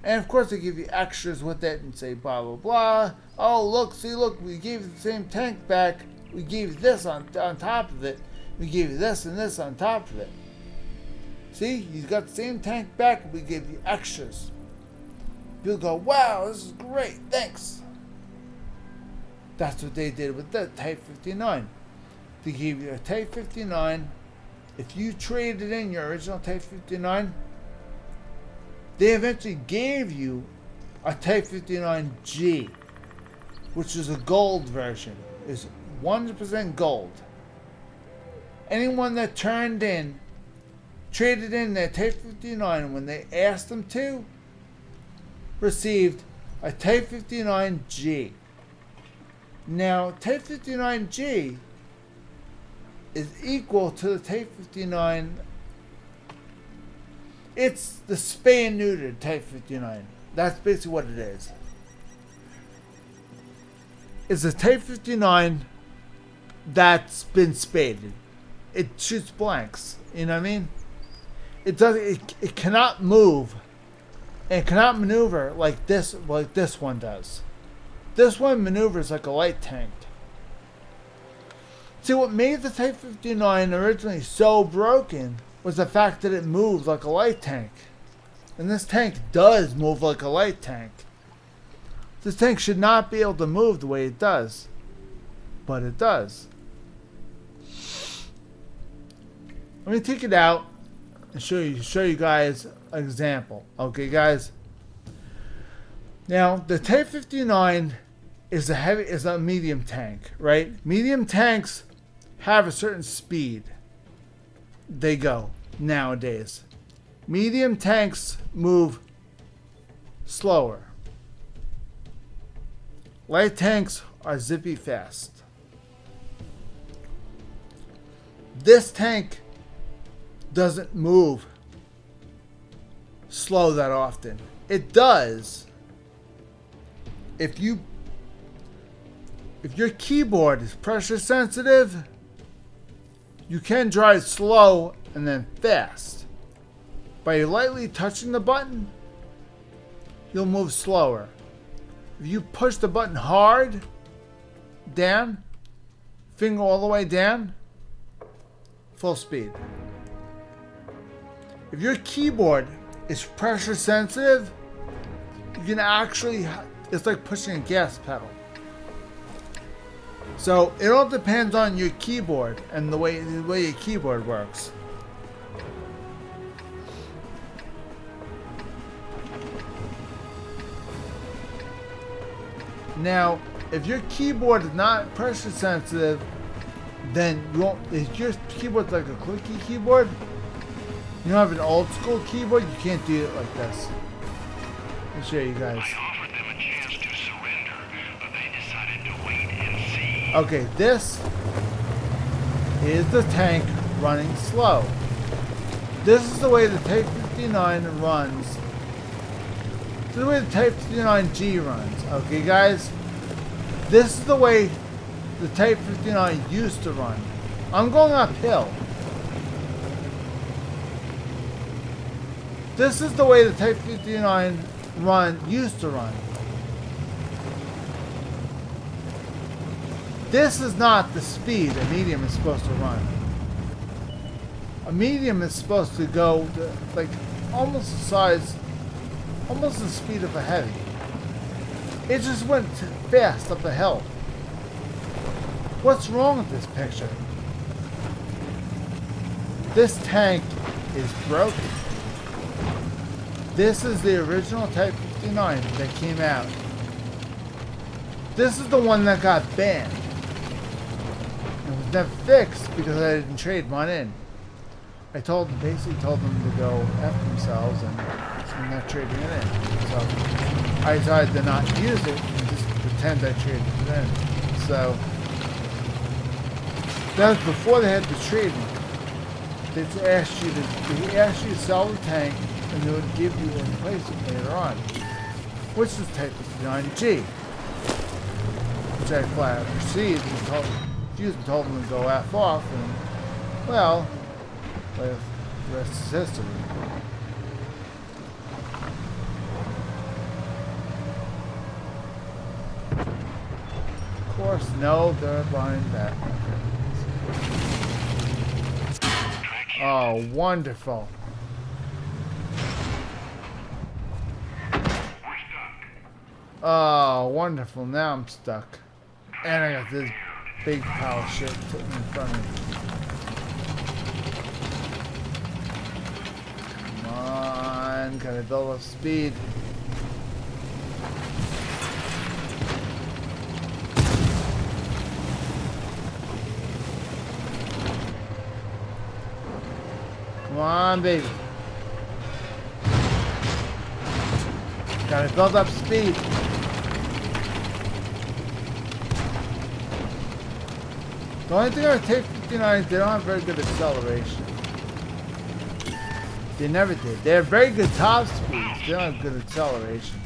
And of course they give you extras with it and say blah blah blah. Oh look, we gave you the same tank back. We gave you this on top of it. We gave you this and this on top of it. See, you got the same tank back, we gave you extras. People go, wow, this is great, thanks. That's what they did with the Type 59. They gave you a Type 59. If you traded in your original Type 59, they eventually gave you a Type 59G, which is a gold version. It's 100% gold. Anyone that traded in their Type 59 when they asked them to, received a Type 59G. Now, Type 59G is equal to the Type 59. It's the spay and neutered Type 59. That's basically what it is. It's a Type 59 that's been spaded. It shoots blanks. You know what I mean? It cannot move. And it cannot maneuver like this one does. This one maneuvers like a light tank. See, what made the Type 59 originally so broken was the fact that it moved like a light tank. And this tank does move like a light tank. This tank should not be able to move the way it does. But it does. Let me take it out and show you guys an example. Okay, guys. Now, the Type 59 is a medium tank, right? Medium tanks have a certain speed they go nowadays. Medium tanks move slower. Light tanks are zippy fast. This tank doesn't move slow that often. It does if your keyboard is pressure sensitive. You can drive slow and then fast. By lightly touching the button, you'll move slower. If you push the button hard, down, finger all the way down, full speed. If your keyboard is pressure sensitive, you can actually, it's like pushing a gas pedal. So it all depends on your keyboard and the way your keyboard works. Now, if your keyboard is not pressure sensitive, then you won't. If your keyboard's like a clicky keyboard, you don't have an old school keyboard, you can't do it like this. Let me show you guys. Okay, this is the tank running slow. This is the way the Type 59 runs. This is the way the Type 59G runs. Okay, guys? This is the way the Type 59 used to run. I'm going uphill. This is the way the Type 59 used to run. This is not the speed a medium is supposed to run. A medium is supposed to go to, like, almost the speed of a heavy. It just went fast up the hill. What's wrong with this picture? This tank is broken. This is the original Type 59 that came out. This is the one that got banned. It was never fixed because I didn't trade one in. I basically told them to go F themselves and I'm not trading it in. So I decided to not use it and just pretend I traded it in. So that was before they had the trading. They asked you to sell the tank and they would give you a replacement later on, which is Type 59G, which I flat out received and told them to go F off, and well, the rest is history. Of course, no third line back. Oh, wonderful. Oh, wonderful. Now I'm stuck. And I got this big pile of shit sitting in front of me. Come on. Gotta build up speed. Come on, baby. Gotta build up speed. The only thing I take 59 is they don't have very good acceleration. They never did. They have very good top speeds. They don't have good acceleration.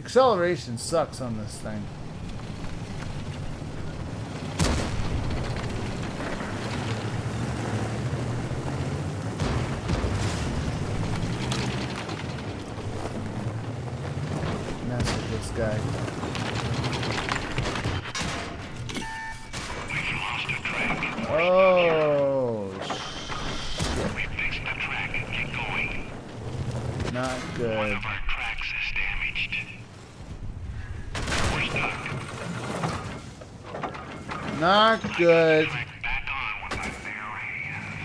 Acceleration sucks on this thing. Mess with this guy. Oh, shit. We fixed the track. Get going. Not good. One of our tracks is damaged. We're stuck. Not good. Back on with my bare hands.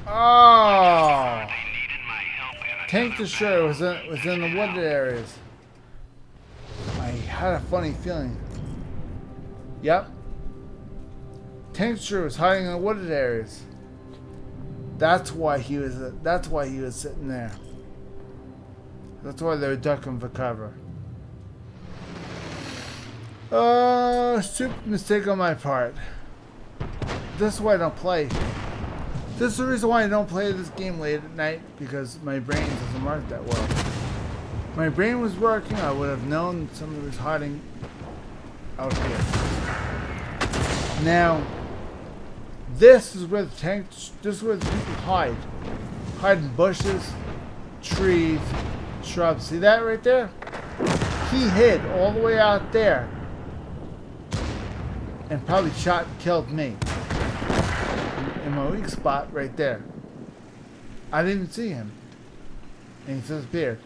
Oh! They needed my help and I Tank destroyer was in the wooded areas. I had a funny feeling. Yep. Tank destroyer was hiding in the wooded areas. That's why he was sitting there. That's why they were ducking for cover. Stupid mistake on my part. This is why I don't play. This is the reason why I don't play this game late at night, because my brain doesn't work that well. If my brain was working, I would have known somebody was hiding out here. Now, this is where this is where the people hide. Hide in bushes, trees, shrubs. See that right there? He hid all the way out there and probably shot and killed me. In my weak spot right there. I didn't even see him. And he disappeared.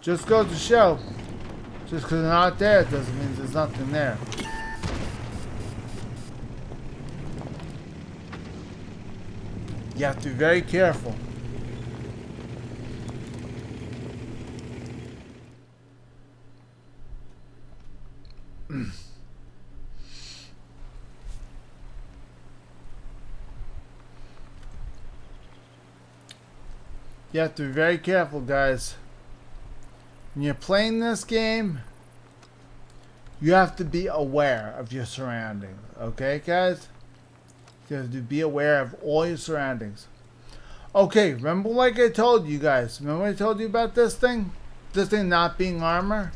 Just goes to show, just because they're not there doesn't mean there's nothing there. You have to be very careful. You have to be very careful, guys. When you're playing this game, you have to be aware of your surroundings. Okay, guys? You have to be aware of all your surroundings. Okay, remember like I told you guys. Remember I told you about this thing? This thing not being armor?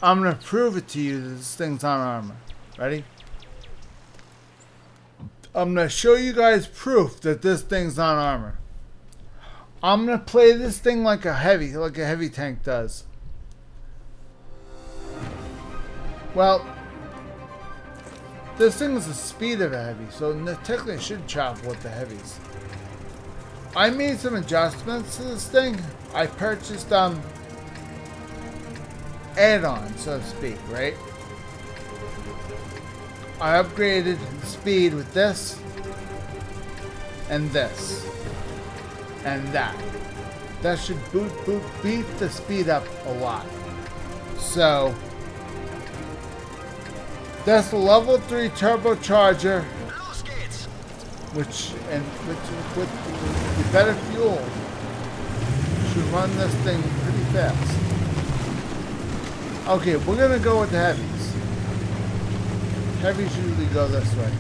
I'm going to prove it to you that this thing's not armor. Ready? I'm going to show you guys proof that this thing's not armor. I'm going to play this thing like a heavy tank does. Well, this thing is the speed of a heavy, so technically it should travel with the heavies. I made some adjustments to this thing. I purchased add-on, so to speak, right? I upgraded the speed with this and this and that. That should beat the speed up a lot. So that's the level 3 turbocharger, which with the better fuel should run this thing pretty fast. Okay, we're gonna go with the heavies. Heavies usually go this way.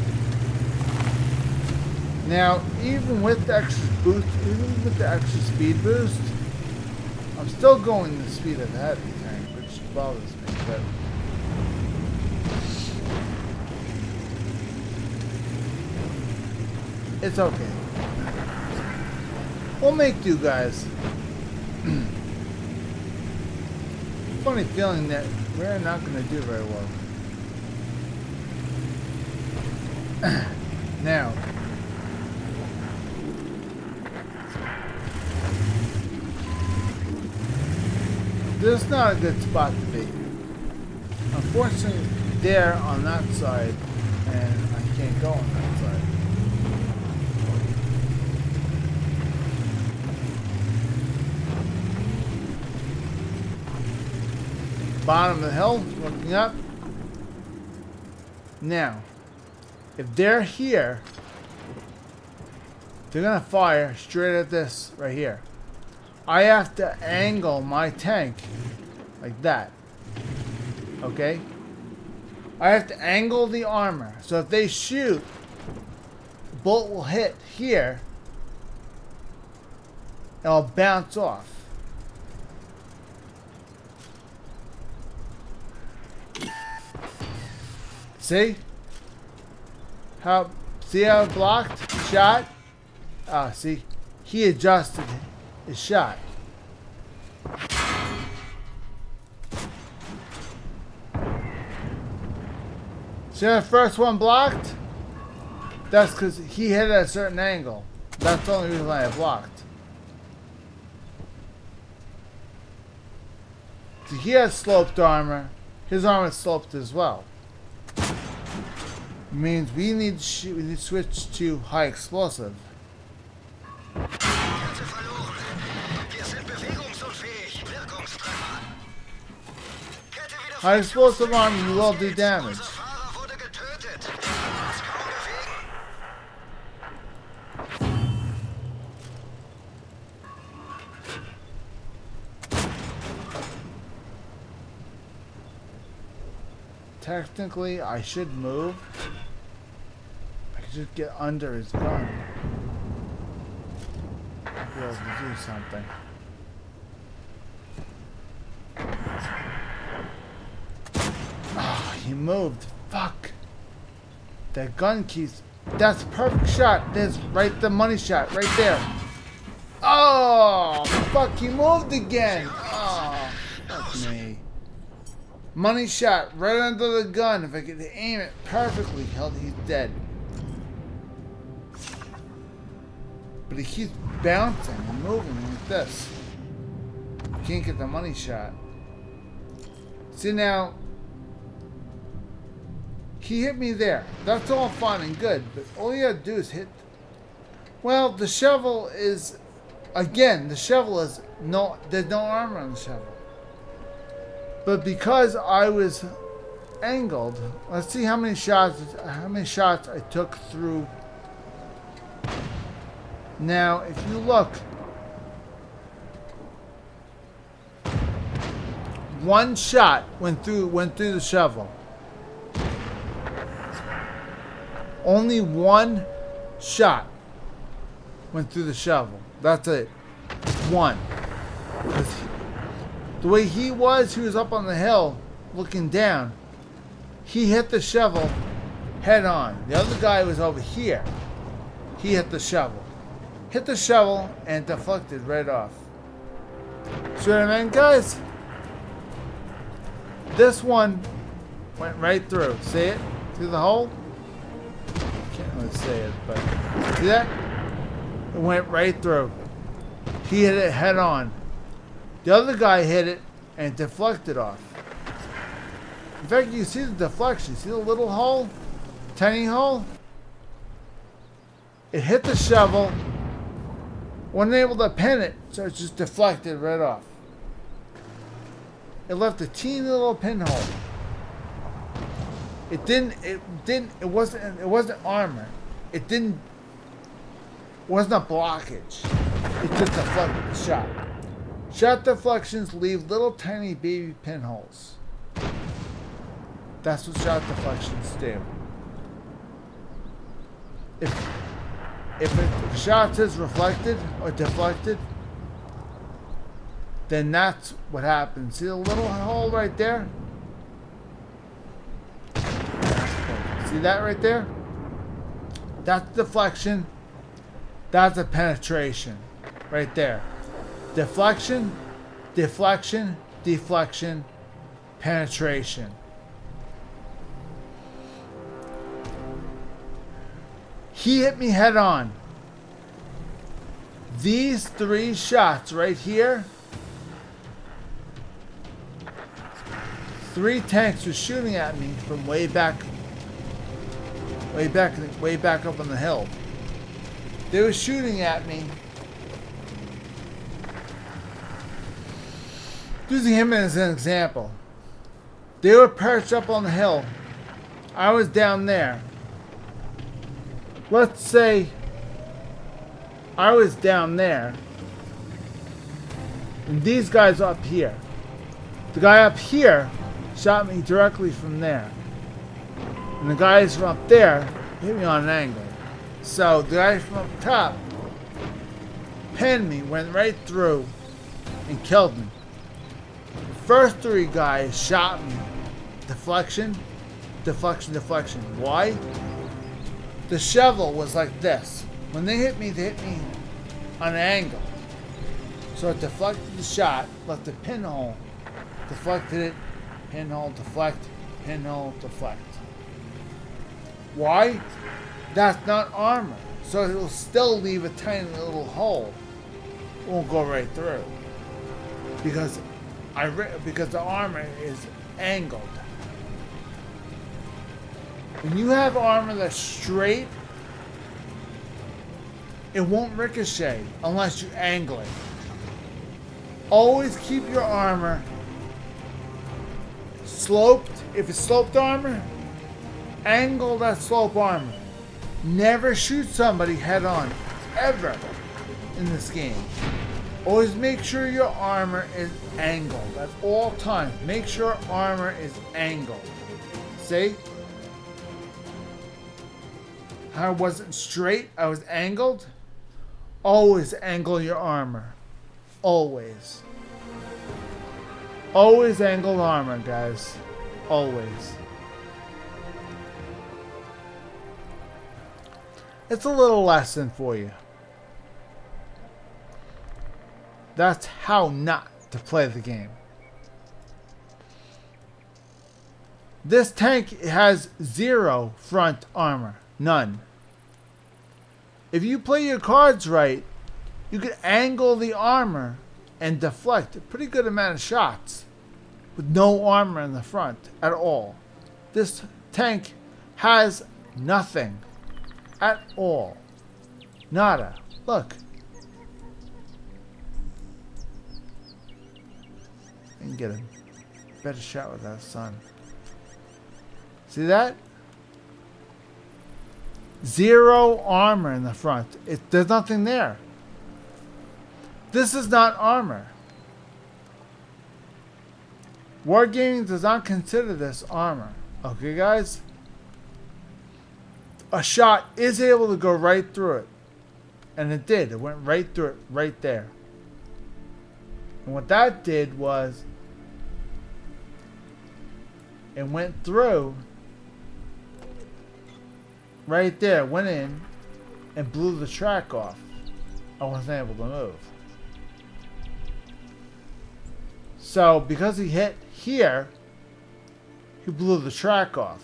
Now, even with the extra boost, even with the extra speed boost, I'm still going the speed of the heavy tank, which bothers me. But it's okay. We'll make do, guys. Funny feeling that we're not going to do very well. Now, this is not a good spot to be. Unfortunately, they're on that side, and I can't go on that side. Bottom of the hill, looking up. Now, if they're here, they're gonna fire straight at this right here. I have to angle my tank like that. Okay? I have to angle the armor. So if they shoot, the bullet will hit here. And it'll bounce off. See? See how it blocked? Shot? Ah, see? He adjusted his shot. See how the first one blocked? That's because he hit at a certain angle. That's the only reason why it blocked. See, he has sloped armor. His armor is sloped as well. Means we need to switch to high explosive. High explosive armor, you will do damage. Technically, I should move. I could just get under his gun. I'll be able to do something. Oh, he moved. Fuck. That gun keeps... That's a perfect shot. There's right the money shot right there. Oh, fuck, he moved again. Oh, fuck me. Money shot right under the gun. If I could aim it perfectly, he's dead. But he keeps bouncing and moving like this. Can't get the money shot. See now, he hit me there. That's all fine and good, but all you gotta do is hit. Well, the shovel is, again, the shovel is no. There's no armor on the shovel. But because I was angled, let's see how many shots I took through. Now, if you look, one shot went through the shovel. Only one shot went through the shovel. That's it. One. The way he was up on the hill looking down. He hit the shovel head on. The other guy was over here. He hit the shovel. Hit the shovel and deflected right off. See what I mean, guys? This one went right through. See it? Through the hole? Can't really see it, but see that? It went right through. He hit it head on. The other guy hit it and deflected off. In fact, you see the deflection. See the little hole? Tiny hole? It hit the shovel. Wasn't able to pin it, so it just deflected right off. It left a teeny little pinhole. It wasn't armor. It wasn't a blockage. It just deflected the shot. Shot deflections leave little tiny baby pinholes. That's what shot deflections do. If a shot is reflected or deflected, then that's what happens. See the little hole right there? See that right there? That's deflection. That's a penetration. Right there. Deflection, deflection, deflection, penetration. He hit me head on. These 3 shots right here, 3 tanks were shooting at me from way back up on the hill. They were shooting at me. Using him as an example. They were perched up on the hill. I was down there. Let's say I was down there and these guys up here. The guy up here shot me directly from there. And the guys from up there hit me on an angle. So the guy from up top pinned me, went right through and killed me. The first 3 guys shot me. Deflection, deflection, deflection. Why? The shovel was like this. When they hit me on an angle. So it deflected the shot, left a pinhole, deflected it, pinhole, deflect, pinhole, deflect. Why? That's not armor. So it'll still leave a tiny little hole. It won't go right through. Because the armor is angled. When you have armor that's straight, it won't ricochet unless you angle it. Always keep your armor sloped. If it's sloped armor, angle that slope armor. Never shoot somebody head on, ever, in this game. Always make sure your armor is angled at all times. Make sure armor is angled. See? How I wasn't straight, I was angled. Always angle your armor. Always. Always angled armor, guys. Always. It's a little lesson for you. That's how not to play the game. This tank has 0 front armor. None. If you play your cards right, you can angle the armor and deflect a pretty good amount of shots with no armor in the front at all. This tank has nothing at all. Nada. Look. I can get a better shot with that sun. See that? 0 armor in the front. There's nothing there. This is not armor. Wargaming does not consider this armor. Okay, guys? A shot is able to go right through it. And it did. It went right through it, right there. And what that did was, it went through right there went in and blew the track off. I wasn't able to move. So because he hit here, he blew the track off.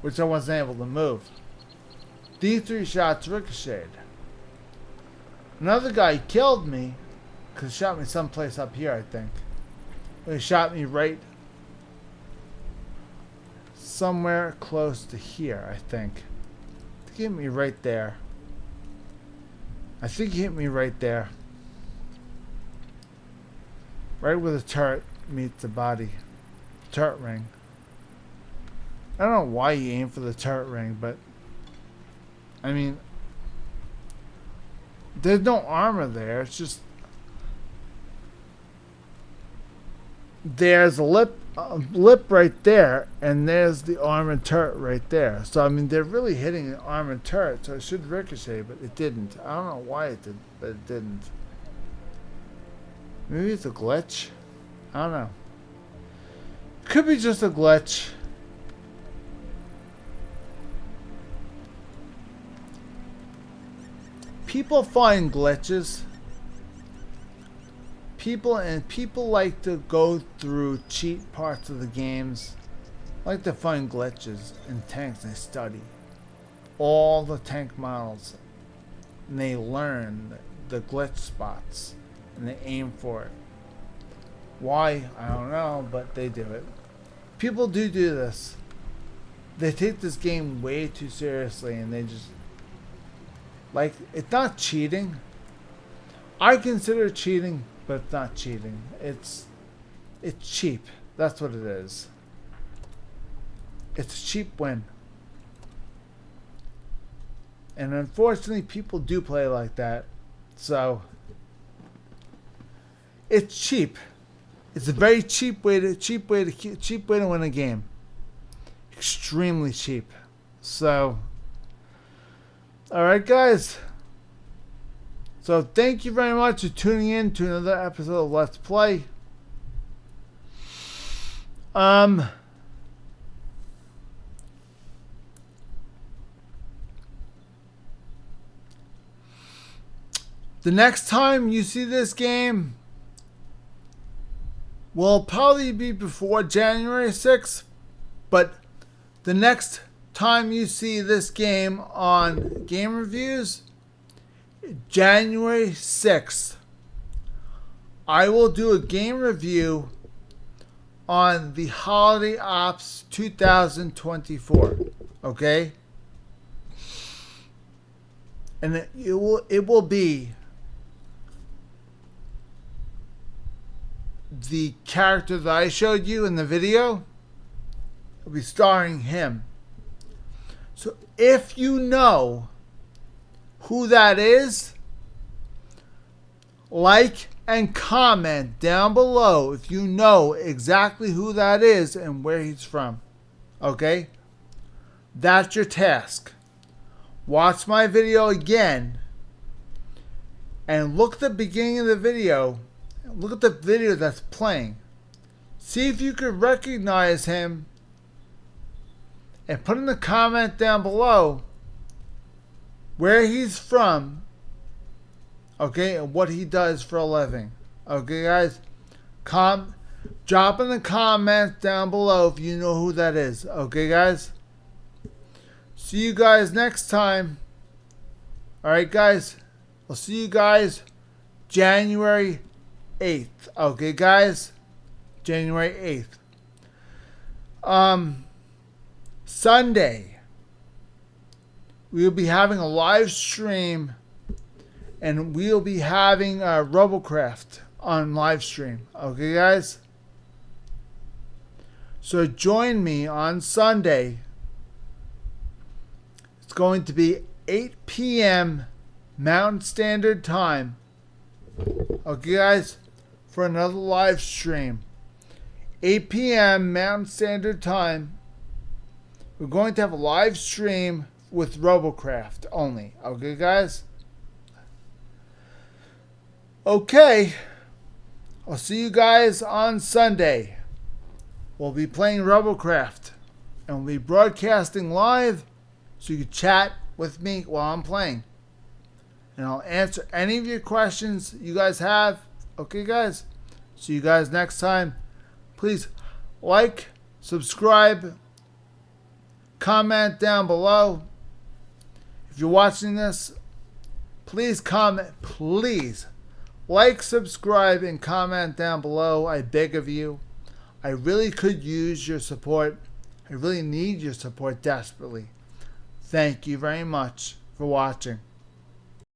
Which I wasn't able to move. These 3 shots ricocheted. Another guy killed me because he shot me someplace up here, I think. He shot me right somewhere close to here, I think. He hit me right there. I think he hit me right there. Right where the turret meets the body. Turret ring. I don't know why he aimed for the turret ring, but I mean, there's no armor there. It's just there's a lip right there, and there's the armored turret right there. So I mean, they're really hitting an armored turret, so it should ricochet, but it didn't. I don't know why it did, but it didn't. Maybe it's a glitch. I don't know. Could be just a glitch. People find glitches. People like to go through cheat parts of the games. Like to find glitches in tanks. They study all the tank models, and they learn the glitch spots, and they aim for it. Why? I don't know, but they do it. People do this. They take this game way too seriously, and they just like, it's not cheating. I consider it cheating, but it's not cheating. It's cheap. That's what it is. It's a cheap win. And unfortunately, people do play like that. So it's cheap. It's a very cheap way to win a game. Extremely cheap. So, all right, guys. So thank you very much for tuning in to another episode of Let's Play. The next time you see this game will probably be before January 6th, but the next time you see this game on Game Reviews, January 6th, I will do a game review on the Holiday Ops 2024. Okay? And it will be the character that I showed you in the video. It'll be starring him. So if you know who that is, like and comment down below if you know exactly who that is and where he's from. Okay? That's your task. Watch my video again and look at the beginning of the video. Look at the video that's playing. See if you could recognize him and put in the comment down below where he's from, okay, and what he does for a living. Okay, guys? Drop in the comments down below if you know who that is. Okay, guys? See you guys next time. Alright, guys? I'll see you guys January 8th. Okay, guys? January 8th. Sunday, we'll be having a live stream, and we'll be having Robocraft on live stream. Okay, guys? So join me on Sunday. It's going to be 8 p.m. Mountain Standard Time. Okay, guys? For another live stream. 8 p.m. Mountain Standard Time. We're going to have a live stream with Robocraft only. Okay, guys? Okay. I'll see you guys on Sunday. we'll be playing Rebelcraft. And we'll be broadcasting live so you can chat with me while I'm playing. And I'll answer any of your questions you guys have. Okay, guys? See you guys next time. Please like, subscribe, comment down below. If you're watching this, please comment. Please like, subscribe, and comment down below. I beg of you. I really could use your support. I really need your support desperately. Thank you very much for watching.